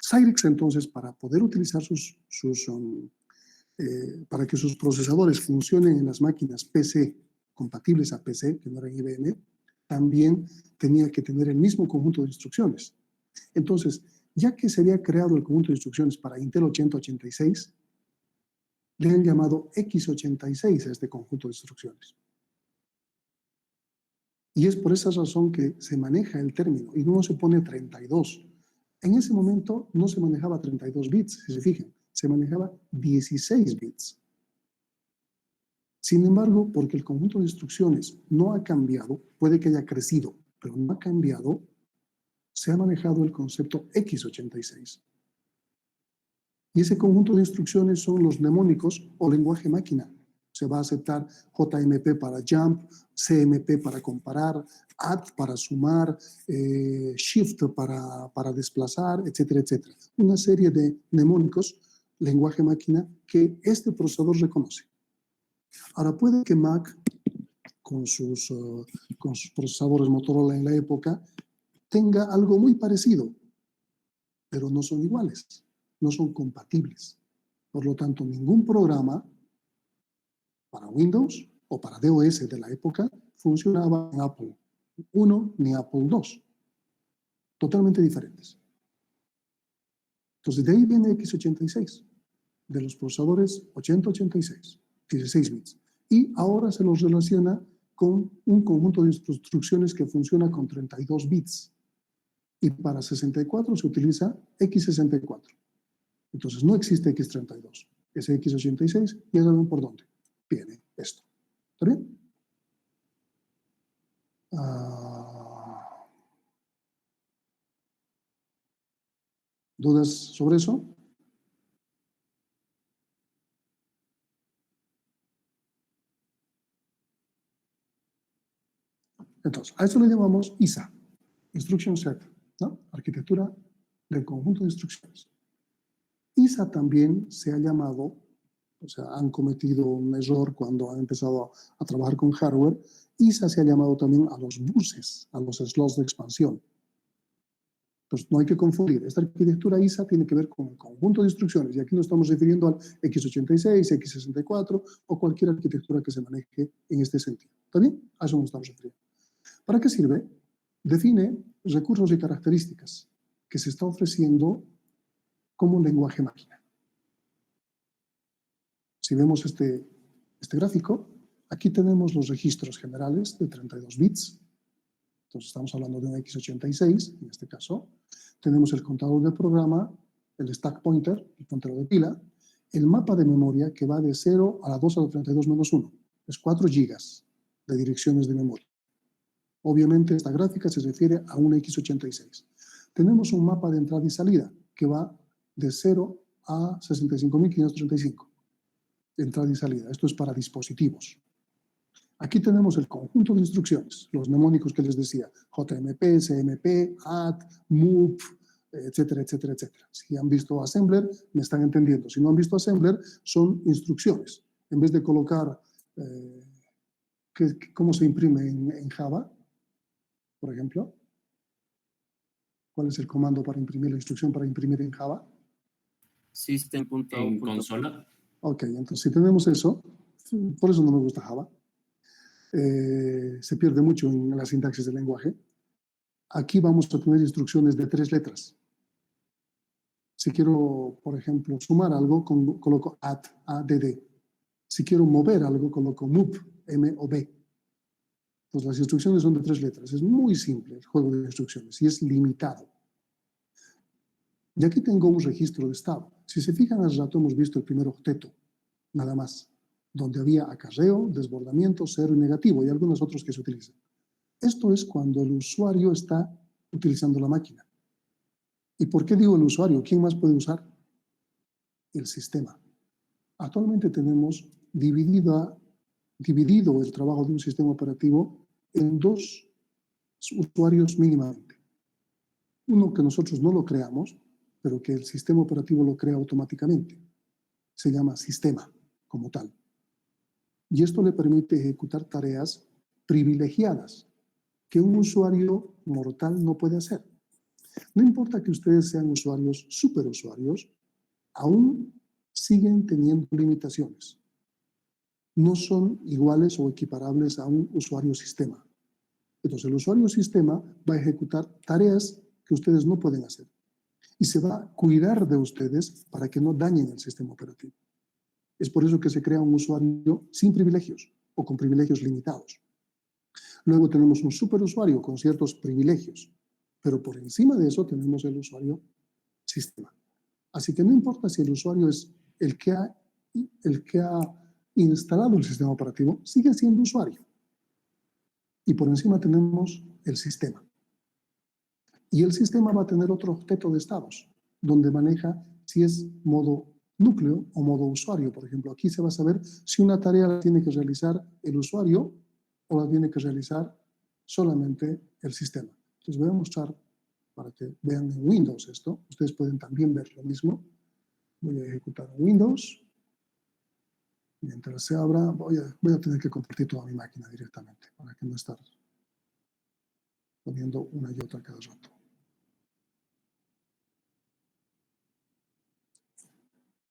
Cyrix, entonces, para poder utilizar para que sus procesadores funcionen en las máquinas PC, compatibles a PC, que no eran IBM, también tenía que tener el mismo conjunto de instrucciones. Entonces, ya que se había creado el conjunto de instrucciones para Intel 8086, le han llamado x86 a este conjunto de instrucciones. Y es por esa razón que se maneja el término y no se pone 32. En ese momento no se manejaba 32 bits, si se fijan, se manejaba 16 bits. Sin embargo, porque el conjunto de instrucciones no ha cambiado, puede que haya crecido, pero no ha cambiado, se ha manejado el concepto x86. Y ese conjunto de instrucciones son los mnemónicos o lenguaje máquina. Se va a aceptar JMP para jump, CMP para comparar, add para sumar, shift para desplazar, etcétera, etcétera. Una serie de mnemónicos, lenguaje máquina, que este procesador reconoce. Ahora, puede que Mac, con sus procesadores Motorola en la época, tenga algo muy parecido. pero no son iguales, no son compatibles. Por lo tanto, ningún programa para Windows o para DOS de la época funcionaba en Apple I ni Apple II. Totalmente diferentes. Entonces, de ahí viene x86, de los procesadores 8086, 16 bits. Y ahora se los relaciona con un conjunto de instrucciones que funciona con 32 bits. Y para 64 se utiliza x64. Entonces, no existe x32. Es x86, ya saben por dónde viene esto. ¿Está bien? ¿Dudas sobre eso? Entonces, a esto le llamamos ISA, Instruction Set, ¿no? Arquitectura del conjunto de instrucciones. ISA también se ha llamado, o sea, han cometido un error cuando han empezado a trabajar con hardware. ISA se ha llamado también a los buses, a los slots de expansión. Entonces, no hay que confundir. Esta arquitectura ISA tiene que ver con el conjunto de instrucciones, y aquí nos estamos refiriendo al x86, x64 o cualquier arquitectura que se maneje en este sentido. ¿Está bien? A eso nos estamos refiriendo. ¿Para qué sirve? Define recursos y características que se está ofreciendo como lenguaje máquina. Si vemos este gráfico, aquí tenemos los registros generales de 32 bits. Entonces estamos hablando de un x86, en este caso. Tenemos el contador del programa, el stack pointer, el puntero de pila, el mapa de memoria que va de 0 a la 2 a la 32 menos 1. Es 4 gigas de direcciones de memoria. Obviamente esta gráfica se refiere a un x86. Tenemos un mapa de entrada y salida que va de 0 a 65.535. Entrada y salida. Esto es para dispositivos. Aquí tenemos el conjunto de instrucciones, los mnemónicos que les decía, JMP, CMP, ADD, MOV, etcétera, etcétera, etcétera. Si han visto Assembler, me están entendiendo. Si no han visto Assembler, son instrucciones. En vez de colocar cómo se imprime en Java, por ejemplo, ¿cuál es el comando para imprimir, la instrucción para imprimir en Java? System.out. En consola. Ok, entonces si tenemos eso, por eso no me gusta Java. Se pierde mucho en la sintaxis del lenguaje. Aquí vamos a tener instrucciones de 3 letras. Si quiero, por ejemplo, sumar algo, coloco add. Si quiero mover algo, coloco move, M-O-V. Entonces las instrucciones son de 3 letras. Es muy simple el juego de instrucciones y es limitado. Y aquí tengo un registro de estado. Si se fijan, hace rato hemos visto el primer octeto, nada más, donde había acarreo, desbordamiento, cero y negativo, y algunos otros que se utilizan. Esto es cuando el usuario está utilizando la máquina. ¿Y por qué digo el usuario? ¿Quién más puede usar? El sistema. Actualmente tenemos dividido el trabajo de un sistema operativo en 2 usuarios mínimamente. Uno que nosotros no lo creamos, pero que el sistema operativo lo crea automáticamente. Se llama sistema como tal. Y esto le permite ejecutar tareas privilegiadas que un usuario mortal no puede hacer. No importa que ustedes sean usuarios, superusuarios, aún siguen teniendo limitaciones. No son iguales o equiparables a un usuario sistema. Entonces el usuario sistema va a ejecutar tareas que ustedes no pueden hacer y se va a cuidar de ustedes para que no dañen el sistema operativo. Es por eso que se crea un usuario sin privilegios o con privilegios limitados. Luego tenemos un superusuario con ciertos privilegios, pero por encima de eso tenemos el usuario sistema. Así que no importa si el usuario es el que ha instalado el sistema operativo, sigue siendo usuario. Y por encima tenemos el sistema. Y el sistema va a tener otro octeto de estados, donde maneja si es modo núcleo o modo usuario. Por ejemplo, aquí se va a saber si una tarea la tiene que realizar el usuario o la tiene que realizar solamente el sistema. Entonces voy a mostrar para que vean en Windows esto. Ustedes pueden también ver lo mismo. Voy a ejecutar en Windows. Mientras se abra, voy a tener que compartir toda mi máquina directamente para que no estar poniendo una y otra cada rato.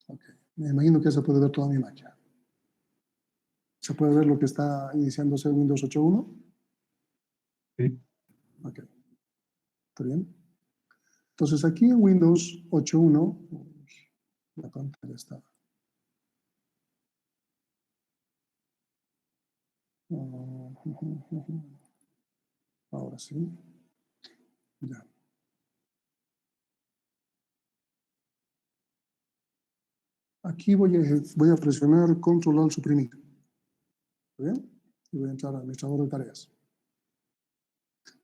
Ok. Me imagino que se puede ver toda mi máquina. ¿Se puede ver lo que está iniciándose en Windows 8.1? Sí. Ok. ¿Está bien? Entonces aquí en Windows 8.1, la pantalla está. Ahora sí. Ya. Aquí voy a presionar Control al suprimir. ¿Está bien? Y voy a entrar al administrador de tareas.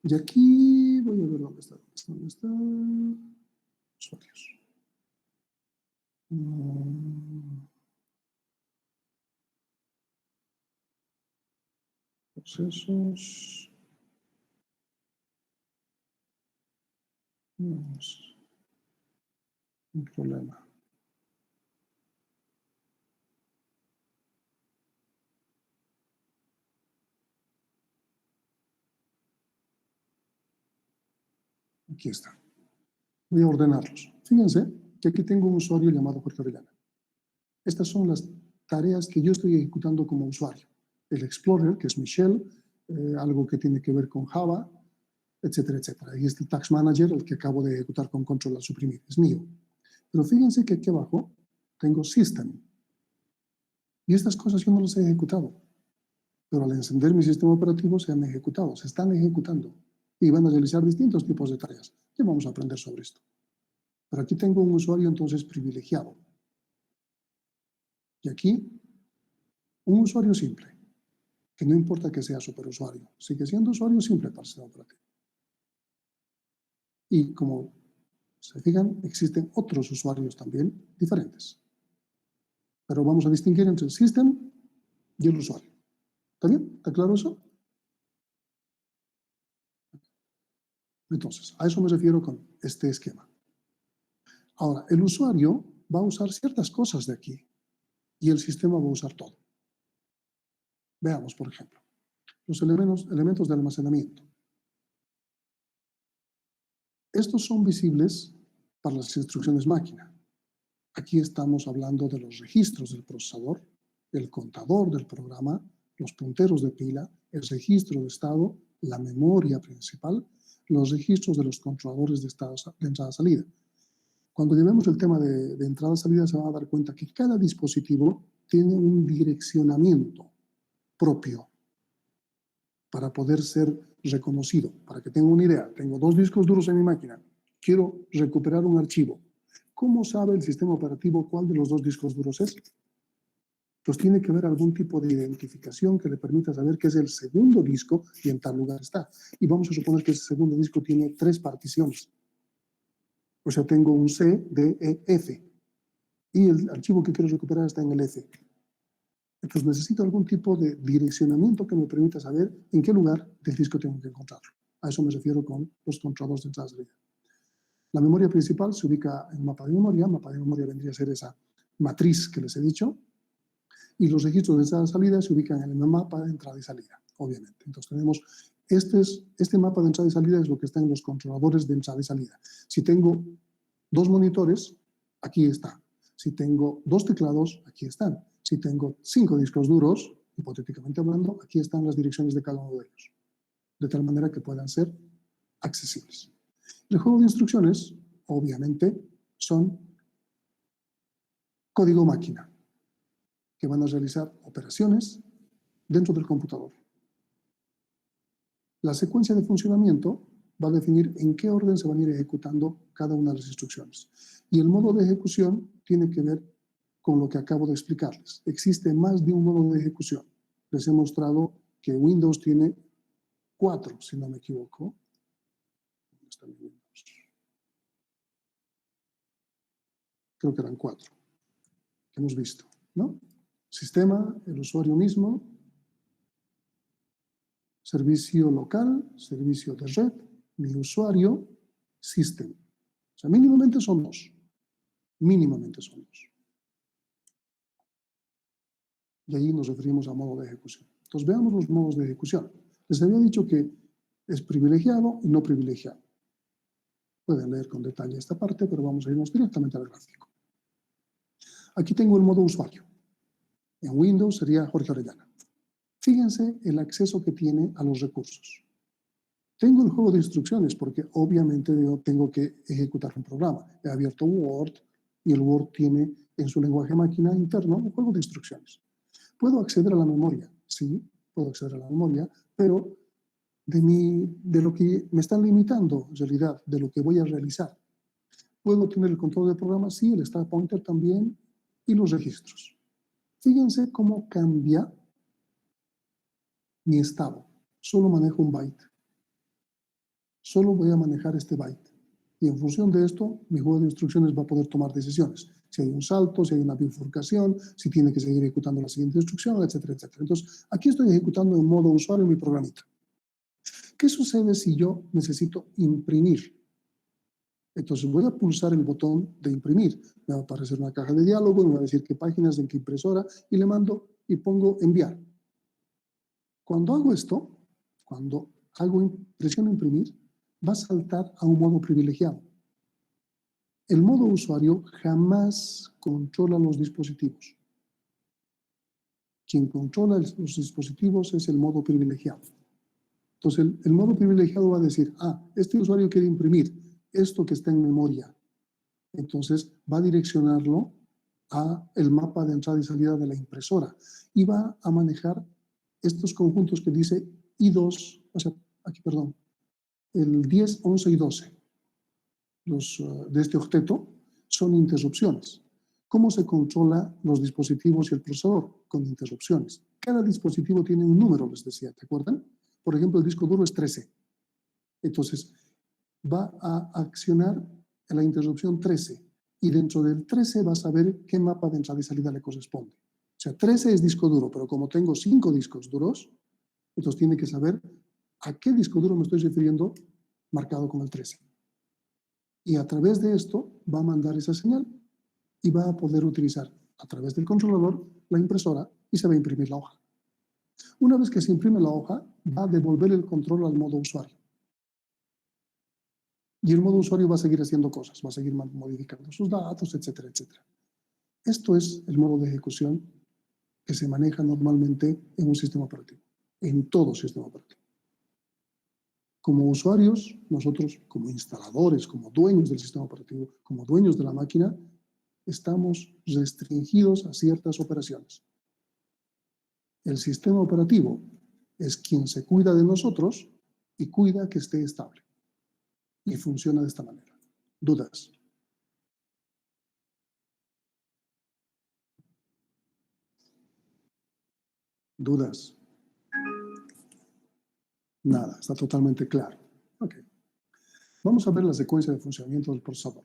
Y aquí voy a ver dónde está. ¿Dónde está? Usuarios. Procesos. Vamos. Un problema. Aquí está. Voy a ordenarlos. Fíjense que aquí tengo un usuario llamado Jorge Orellana. Estas son las tareas que yo estoy ejecutando como usuario. El Explorer, que es mi shell, algo que tiene que ver con Java, etcétera, etcétera. Y este Task Manager, el que acabo de ejecutar con Control al suprimir, es mío. Pero fíjense que aquí abajo tengo System. Y estas cosas yo no las he ejecutado. Pero al encender mi sistema operativo se han ejecutado, se están ejecutando. Y van a realizar distintos tipos de tareas. Ya vamos a aprender sobre esto. Pero aquí tengo un usuario entonces privilegiado. Y aquí, un usuario simple, que no importa que sea superusuario, sigue siendo usuario simple para el sistema operativo. Y como se fijan, existen otros usuarios también diferentes. Pero vamos a distinguir entre el system y el usuario. ¿Está bien? ¿Está claro eso? Entonces, a eso me refiero con este esquema. Ahora, el usuario va a usar ciertas cosas de aquí y el sistema va a usar todo. Veamos, por ejemplo, los elementos de almacenamiento. Estos son visibles para las instrucciones máquina. Aquí estamos hablando de los registros del procesador, el contador del programa, los punteros de pila, el registro de estado, la memoria principal, los registros de los controladores de entrada-salida. Cuando llevemos el tema de entrada-salida se van a dar cuenta que cada dispositivo tiene un direccionamiento propio para poder ser reconocido. Para que tenga una idea, tengo 2 discos duros en mi máquina, quiero recuperar un archivo. ¿Cómo sabe el sistema operativo cuál de los 2 discos duros es? Pues tiene que haber algún tipo de identificación que le permita saber que es el segundo disco y en tal lugar está. Y vamos a suponer que ese segundo disco tiene 3 particiones. O sea, tengo un C, D, E, F. Y el archivo que quiero recuperar está en el F. Entonces necesito algún tipo de direccionamiento que me permita saber en qué lugar del disco tengo que encontrarlo. A eso me refiero con los controladores de entrada y salida. La memoria principal se ubica en un mapa de memoria. Mapa de memoria vendría a ser esa matriz que les he dicho. Y los registros de entrada y salida se ubican en el mapa de entrada y salida, obviamente. Entonces tenemos, este mapa de entrada y salida es lo que está en los controladores de entrada y salida. Si tengo 2 monitores, aquí está. Si tengo 2 teclados, aquí están. Si tengo 5 discos duros, hipotéticamente hablando, aquí están las direcciones de cada uno de ellos. De tal manera que puedan ser accesibles. El juego de instrucciones, obviamente, son código máquina, que van a realizar operaciones dentro del computador. La secuencia de funcionamiento va a definir en qué orden se van a ir ejecutando cada una de las instrucciones. Y el modo de ejecución tiene que ver con lo que acabo de explicarles. Existe más de un modo de ejecución. Les he mostrado que Windows tiene 4, si no me equivoco. Creo que eran 4 que hemos visto, ¿no? Sistema, el usuario mismo, servicio local, servicio de red, mi usuario, system. O sea, mínimamente son 2. Mínimamente son 2. Y ahí nos referimos a modo de ejecución. Entonces, veamos los modos de ejecución. Les había dicho que es privilegiado y no privilegiado. Pueden leer con detalle esta parte, pero vamos a irnos directamente al gráfico. Aquí tengo el modo usuario. En Windows sería Jorge Orellana. Fíjense el acceso que tiene a los recursos. Tengo el juego de instrucciones porque obviamente yo tengo que ejecutar un programa. He abierto Word y el Word tiene en su lenguaje máquina interno un juego de instrucciones. ¿Puedo acceder a la memoria? Sí, puedo acceder a la memoria, pero de lo que me están limitando, en realidad, de lo que voy a realizar. ¿Puedo tener el control del programa? Sí, el stack pointer también y los registros. Fíjense cómo cambia mi estado. Solo manejo un byte. Solo voy a manejar este byte. Y en función de esto, mi juego de instrucciones va a poder tomar decisiones. Si hay un salto, si hay una bifurcación, si tiene que seguir ejecutando la siguiente instrucción, etcétera, etcétera. Entonces, aquí estoy ejecutando en modo usuario mi programita. ¿Qué sucede si yo necesito imprimir? Entonces voy a pulsar el botón de imprimir. Me va a aparecer una caja de diálogo, me va a decir qué páginas, en qué impresora, y le mando y pongo enviar. Cuando hago esto, cuando presiono imprimir, va a saltar a un modo privilegiado. El modo usuario jamás controla los dispositivos. Quien controla los dispositivos es el modo privilegiado. Entonces, el modo privilegiado va a decir, este usuario quiere imprimir esto que está en memoria. Entonces, va a direccionarlo a el mapa de entrada y salida de la impresora y va a manejar estos conjuntos que dice I2, o sea, aquí, perdón, el 10, 11 y 12 de este octeto son interrupciones. ¿Cómo se controla los dispositivos y el procesador? Con interrupciones. Cada dispositivo tiene un número, les decía, ¿te acuerdan? Por ejemplo, el disco duro es 13. Entonces, va a accionar la interrupción 13 y dentro del 13 va a saber qué mapa de entrada y salida le corresponde. O sea, 13 es disco duro, pero como tengo 5 discos duros, entonces tiene que saber a qué disco duro me estoy refiriendo marcado con el 13. Y a través de esto va a mandar esa señal y va a poder utilizar a través del controlador la impresora y se va a imprimir la hoja. Una vez que se imprime la hoja, va a devolver el control al modo usuario. Y el modo usuario va a seguir haciendo cosas, va a seguir modificando sus datos, etcétera, etcétera. Esto es el modo de ejecución que se maneja normalmente en un sistema operativo, en todo sistema operativo. Como usuarios, nosotros como instaladores, como dueños del sistema operativo, como dueños de la máquina, estamos restringidos a ciertas operaciones. El sistema operativo es quien se cuida de nosotros y cuida que esté estable. Y funciona de esta manera. ¿Dudas? ¿Dudas? Nada, está totalmente claro. Ok. Vamos a ver la secuencia de funcionamiento del procesador.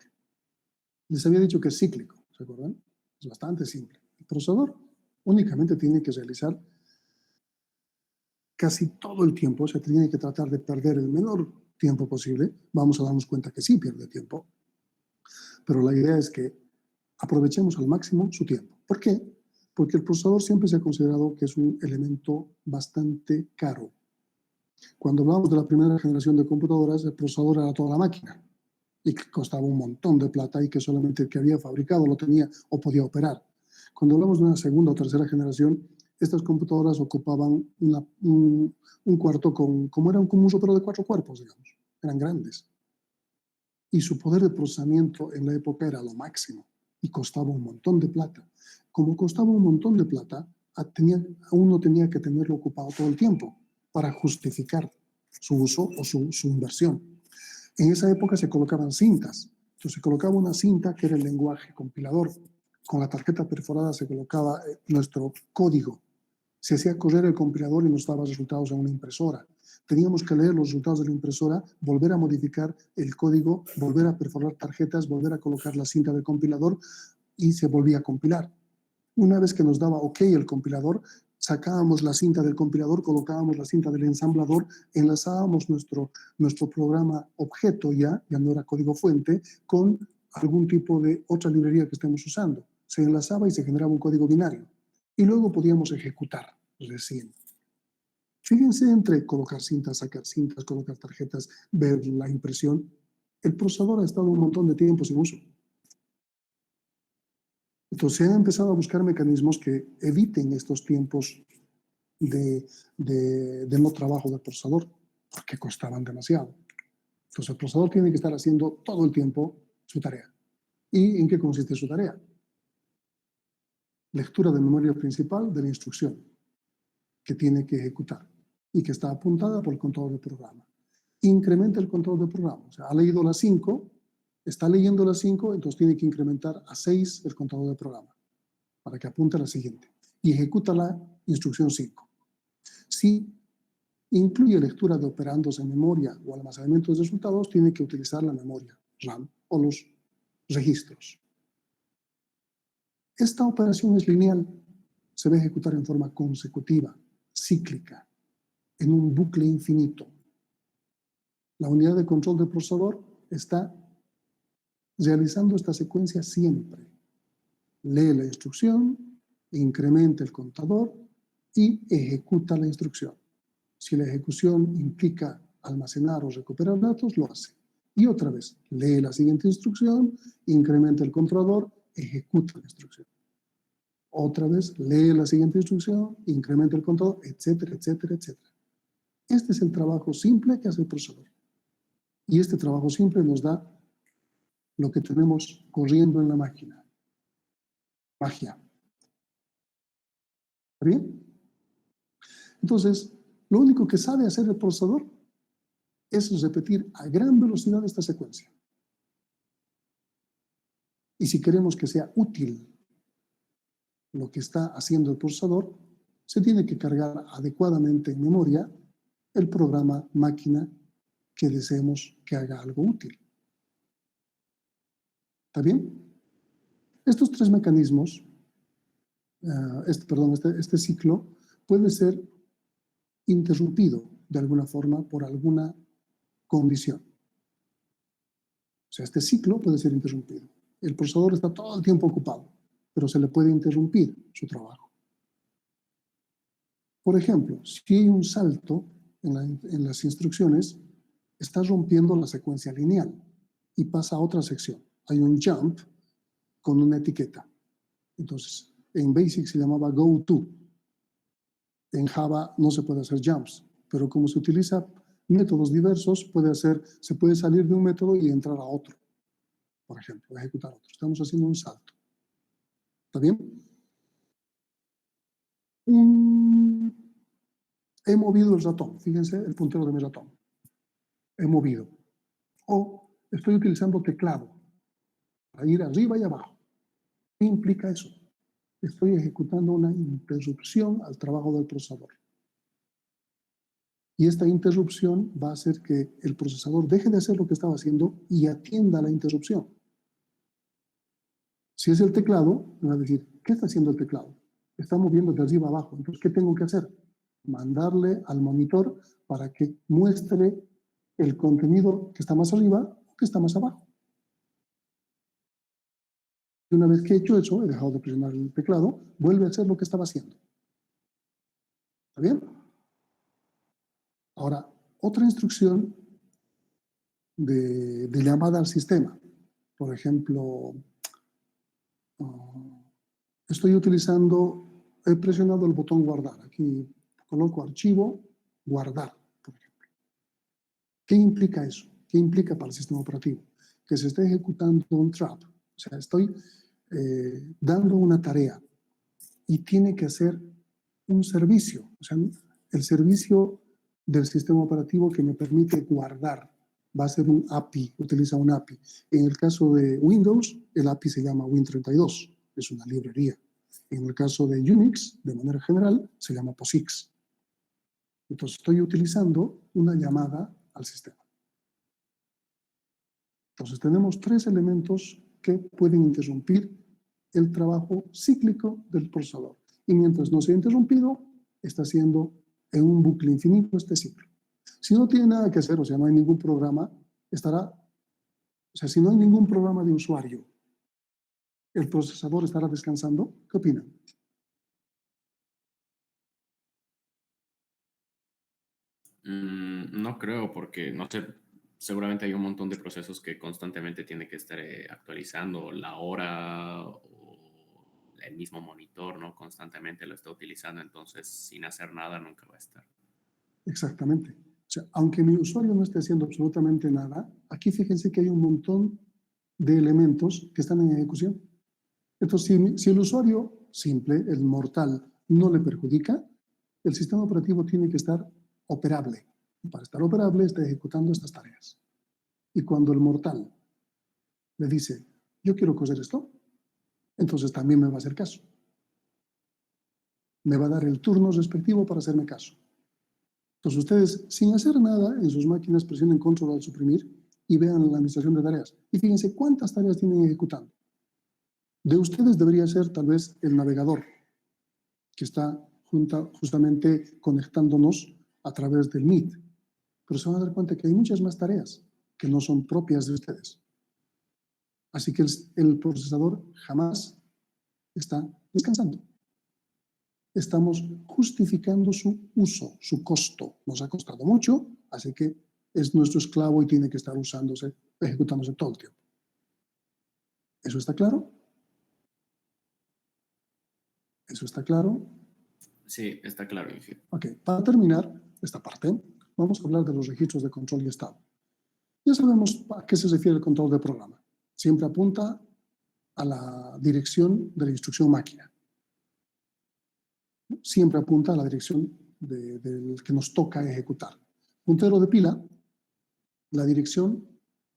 Les había dicho que es cíclico, ¿se acuerdan? Es bastante simple. El procesador únicamente tiene que realizar casi todo el tiempo, o sea, tiene que tratar de perder el menor tiempo posible. Vamos a darnos cuenta que sí pierde tiempo, pero la idea es que aprovechemos al máximo su tiempo. ¿Por qué? Porque el procesador siempre se ha considerado que es un elemento bastante caro. Cuando hablamos de la primera generación de computadoras, el procesador era toda la máquina y que costaba un montón de plata y que solamente el que había fabricado lo tenía o podía operar. Cuando hablamos de una segunda o tercera generación, estas computadoras ocupaban un cuarto como era un ropero de 4 cuerpos, digamos. Eran grandes. Y su poder de procesamiento en la época era lo máximo y costaba un montón de plata. Como costaba un montón de plata, uno tenía que tenerlo ocupado todo el tiempo para justificar su uso o su inversión. En esa época se colocaban cintas. Entonces se colocaba una cinta que era el lenguaje compilador. Con la tarjeta perforada se colocaba nuestro código. Se hacía correr el compilador y nos daba resultados en una impresora. Teníamos que leer los resultados de la impresora, volver a modificar el código, volver a perforar tarjetas, volver a colocar la cinta del compilador y se volvía a compilar. Una vez que nos daba OK el compilador, sacábamos la cinta del compilador, colocábamos la cinta del ensamblador, enlazábamos nuestro programa objeto ya no era código fuente, con algún tipo de otra librería que estemos usando. Se enlazaba y se generaba un código binario. Y luego podíamos ejecutar recién. Fíjense entre colocar cintas, sacar cintas, colocar tarjetas, ver la impresión. El procesador ha estado un montón de tiempo sin uso. Entonces se han empezado a buscar mecanismos que eviten estos tiempos de no trabajo del procesador, porque costaban demasiado. Entonces el procesador tiene que estar haciendo todo el tiempo su tarea. ¿Y en qué consiste su tarea? Lectura de memoria principal de la instrucción que tiene que ejecutar y que está apuntada por el control del programa. Incrementa el control del programa. O sea, ha leído las 5, está leyendo las 5, entonces tiene que incrementar a 6 el control del programa para que apunte a la siguiente. Y ejecuta la instrucción 5. Si incluye lectura de operandos en memoria o almacenamiento de resultados, tiene que utilizar la memoria RAM o los registros. Esta operación es lineal, se va a ejecutar en forma consecutiva, cíclica, en un bucle infinito. La unidad de control del procesador está realizando esta secuencia siempre. Lee la instrucción, incrementa el contador y ejecuta la instrucción. Si la ejecución implica almacenar o recuperar datos, lo hace. Y otra vez, lee la siguiente instrucción, incrementa el contador, ejecuta la instrucción. Otra vez, lee la siguiente instrucción, incrementa el contador, etcétera, etcétera, etcétera. Este es el trabajo simple que hace el procesador. Y este trabajo simple nos da lo que tenemos corriendo en la máquina. Magia. ¿Está bien? Entonces, lo único que sabe hacer el procesador es repetir a gran velocidad esta secuencia. Y si queremos que sea útil lo que está haciendo el procesador, se tiene que cargar adecuadamente en memoria el programa máquina que deseemos que haga algo útil. ¿Está bien? Estos tres mecanismos, este ciclo puede ser interrumpido de alguna forma por alguna condición. O sea, este ciclo puede ser interrumpido. El procesador está todo el tiempo ocupado, pero se le puede interrumpir su trabajo. Por ejemplo, si hay un salto en las instrucciones, está rompiendo la secuencia lineal y pasa a otra sección. Hay un jump con una etiqueta. Entonces, en BASIC se llamaba goTo. En Java no se puede hacer jumps, pero como se utiliza métodos diversos, se puede salir de un método y entrar a otro. Por ejemplo, ejecutar otro. Estamos haciendo un salto. ¿Está bien? He movido el ratón. Fíjense el puntero de mi ratón. He movido. O estoy utilizando teclado para ir arriba y abajo. ¿Qué implica eso? Estoy ejecutando una interrupción al trabajo del procesador. Y esta interrupción va a hacer que el procesador deje de hacer lo que estaba haciendo y atienda la interrupción. Si es el teclado, me va a decir, ¿qué está haciendo el teclado? Está moviendo de arriba abajo. Entonces, ¿qué tengo que hacer? Mandarle al monitor para que muestre el contenido que está más arriba o que está más abajo. Y una vez que he hecho eso, he dejado de presionar el teclado, vuelve a hacer lo que estaba haciendo. ¿Está bien? Ahora, otra instrucción de llamada al sistema. Por ejemplo, he presionado el botón guardar. Aquí coloco archivo, guardar, por ejemplo. ¿Qué implica eso? ¿Qué implica para el sistema operativo? Que se esté ejecutando un trap. O sea, estoy dando una tarea y tiene que hacer un servicio. O sea, el servicio del sistema operativo que me permite guardar va a ser un API, utiliza un API. En el caso de Windows, el API se llama Win32, es una librería. En el caso de Unix, de manera general, se llama POSIX. Entonces, estoy utilizando una llamada al sistema. Entonces, tenemos tres elementos que pueden interrumpir el trabajo cíclico del procesador. Y mientras no sea interrumpido, está haciendo en un bucle infinito este ciclo. Si no tiene nada que hacer, o sea, no hay ningún programa, si no hay ningún programa de usuario, ¿el procesador estará descansando? ¿Qué opinan? No creo, porque no sé, seguramente hay un montón de procesos que constantemente tiene que estar actualizando la hora o el mismo monitor, ¿no? Constantemente lo está utilizando, entonces sin hacer nada nunca va a estar. Exactamente. O sea, aunque mi usuario no esté haciendo absolutamente nada, aquí fíjense que hay un montón de elementos que están en ejecución. Entonces, si el usuario simple, el mortal, no le perjudica, el sistema operativo tiene que estar operable. Y para estar operable está ejecutando estas tareas. Y cuando el mortal le dice, yo quiero coser esto, entonces también me va a hacer caso. Me va a dar el turno respectivo para hacerme caso. Entonces ustedes, sin hacer nada en sus máquinas, presionen control al suprimir y vean la administración de tareas. Y fíjense cuántas tareas tienen ejecutando. De ustedes debería ser tal vez el navegador que está justamente conectándonos a través del Meet. Pero se van a dar cuenta que hay muchas más tareas que no son propias de ustedes. Así que el procesador jamás está descansando. Estamos justificando su uso, su costo. Nos ha costado mucho, así que es nuestro esclavo y tiene que estar usándose, ejecutándose todo el tiempo. ¿Eso está claro? ¿Eso está claro? Sí, está claro, Inge. Ok, para terminar esta parte, vamos a hablar de los registros de control y estado. Ya sabemos a qué se refiere el control de programa. Siempre apunta a la dirección de la instrucción máquina. Siempre apunta a la dirección del que nos toca ejecutar. Puntero de pila, la dirección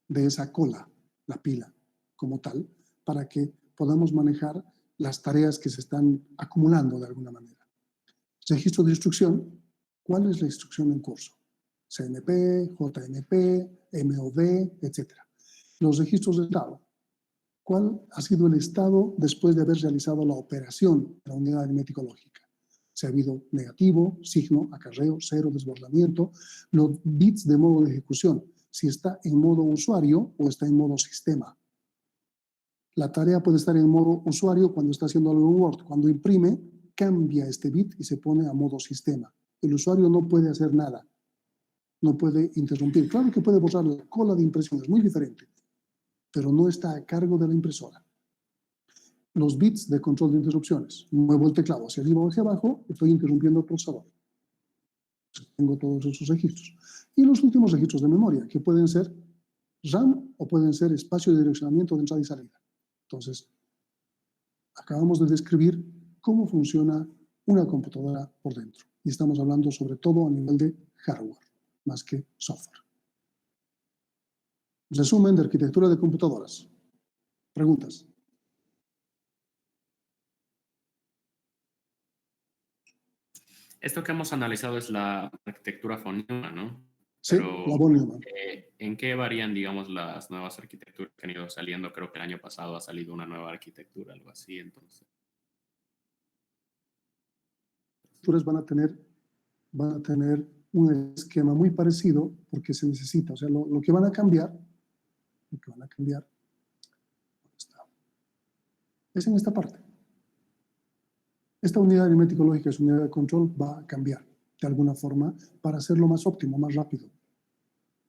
de esa cola, la pila como tal, para que podamos manejar las tareas que se están acumulando de alguna manera. Registro de instrucción, ¿cuál es la instrucción en curso? CMP, JMP, MOV, etc. Los registros de estado, ¿cuál ha sido el estado después de haber realizado la operación de la unidad aritmética lógica? Si ha habido negativo, signo, acarreo, cero, desbordamiento, los bits de modo de ejecución, si está en modo usuario o está en modo sistema. La tarea puede estar en modo usuario cuando está haciendo algo en Word. Cuando imprime, cambia este bit y se pone a modo sistema. El usuario no puede hacer nada, no puede interrumpir. Claro que puede borrar la cola de impresión, es muy diferente, pero no está a cargo de la impresora. Los bits de control de interrupciones. Muevo el teclado hacia arriba o hacia abajo, estoy interrumpiendo el procesador. Tengo todos esos registros. Y los últimos registros de memoria, que pueden ser RAM o pueden ser espacio de direccionamiento de entrada y salida. Entonces, acabamos de describir cómo funciona una computadora por dentro. Y estamos hablando sobre todo a nivel de hardware, más que software. Resumen de arquitectura de computadoras. Preguntas. Esto que hemos analizado es la arquitectura von Neumann, ¿no? Sí, Pero, la von Neumann. ¿en qué varían, digamos, las nuevas arquitecturas que han ido saliendo? Creo que el año pasado ha salido una nueva arquitectura, algo así, entonces. Van a tener un esquema muy parecido porque se necesita. O sea, lo que van a cambiar, es en esta parte. Esta unidad aritmética lógica, esa unidad de control, va a cambiar de alguna forma para hacerlo más óptimo, más rápido.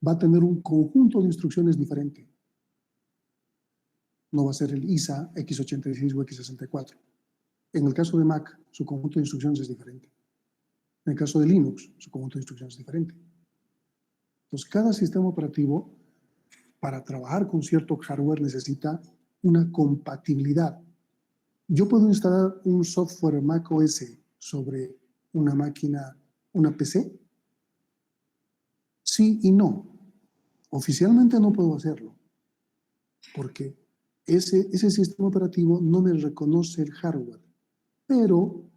Va a tener un conjunto de instrucciones diferente. No va a ser el ISA x86 o x64. En el caso de Mac, su conjunto de instrucciones es diferente. En el caso de Linux, su conjunto de instrucciones es diferente. Entonces, cada sistema operativo, para trabajar con cierto hardware, necesita una compatibilidad. Yo puedo instalar un software Mac OS sobre una máquina, una PC. Sí y no. Oficialmente no puedo hacerlo, porque ese sistema operativo no me reconoce el hardware. Pero,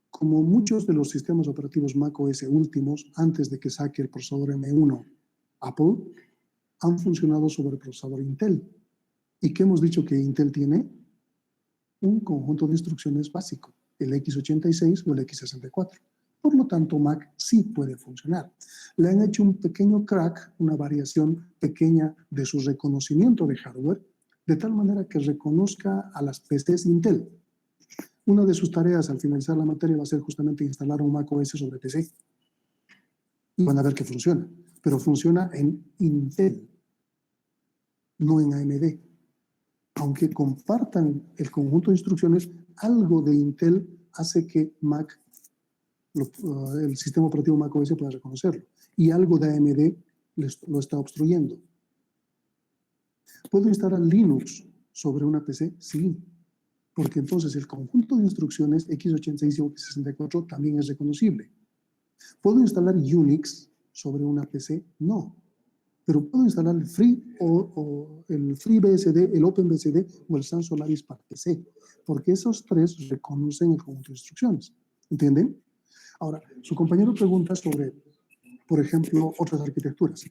como muchos de los sistemas operativos Mac OS últimos, antes de que saque el procesador M1 Apple, han funcionado sobre el procesador Intel. ¿Y qué hemos dicho que Intel tiene? Un conjunto de instrucciones básico, el x86 o el x64. Por lo tanto, Mac sí puede funcionar. Le han hecho un pequeño crack, una variación pequeña de su reconocimiento de hardware, de tal manera que reconozca a las PCs Intel. Una de sus tareas al finalizar la materia va a ser justamente instalar un Mac OS sobre PC. Y van a ver que funciona, pero funciona en Intel, no en AMD. aunque compartan el conjunto de instrucciones, algo de Intel hace que Mac, el sistema operativo Mac OS pueda reconocerlo. Y algo de AMD lo está obstruyendo. ¿Puedo instalar Linux sobre una PC? Sí, porque entonces el conjunto de instrucciones x86 y x64 también es reconocible. ¿Puedo instalar Unix sobre una PC? No. Pero puedo instalar el el FreeBSD, el OpenBSD o el Sun Solaris para PC, porque esos tres reconocen el conjunto de instrucciones. ¿Entienden? Ahora, su compañero pregunta sobre, por ejemplo, otras arquitecturas.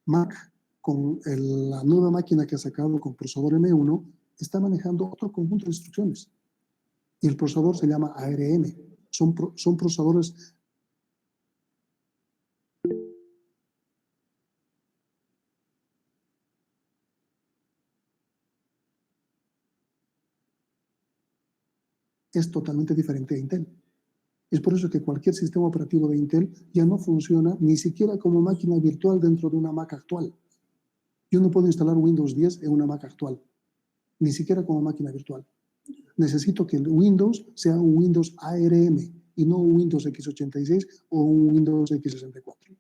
Mac, con la nueva máquina que ha sacado con procesador M1, está manejando otro conjunto de instrucciones. Y el procesador se llama ARM. Son procesadores. Es totalmente diferente a Intel. Es por eso que cualquier sistema operativo de Intel ya no funciona ni siquiera como máquina virtual dentro de una Mac actual. Yo no puedo instalar Windows 10 en una Mac actual, ni siquiera como máquina virtual. Necesito que el Windows sea un Windows ARM y no un Windows x86 o un Windows x64.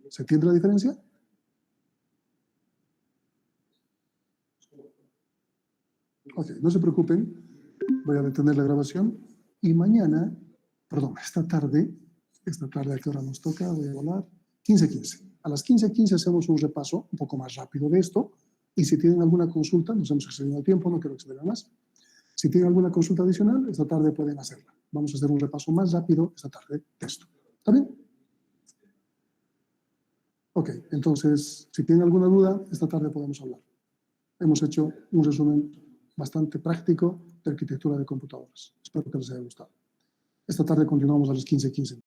¿Se entiende la diferencia? Ok, no se preocupen. Voy a detener la grabación y mañana, perdón, esta tarde, ¿a qué hora nos toca? Voy a volar. 15:15. A las 15:15 hacemos un repaso un poco más rápido de esto y si tienen alguna consulta, nos hemos excedido el tiempo, no quiero exceder más. Si tienen alguna consulta adicional, esta tarde pueden hacerla. Vamos a hacer un repaso más rápido esta tarde de esto. ¿Está bien? Ok, entonces, si tienen alguna duda, esta tarde podemos hablar. Hemos hecho un resumen bastante práctico de arquitectura de computadoras. Espero que les haya gustado. Esta tarde continuamos a las 15:15.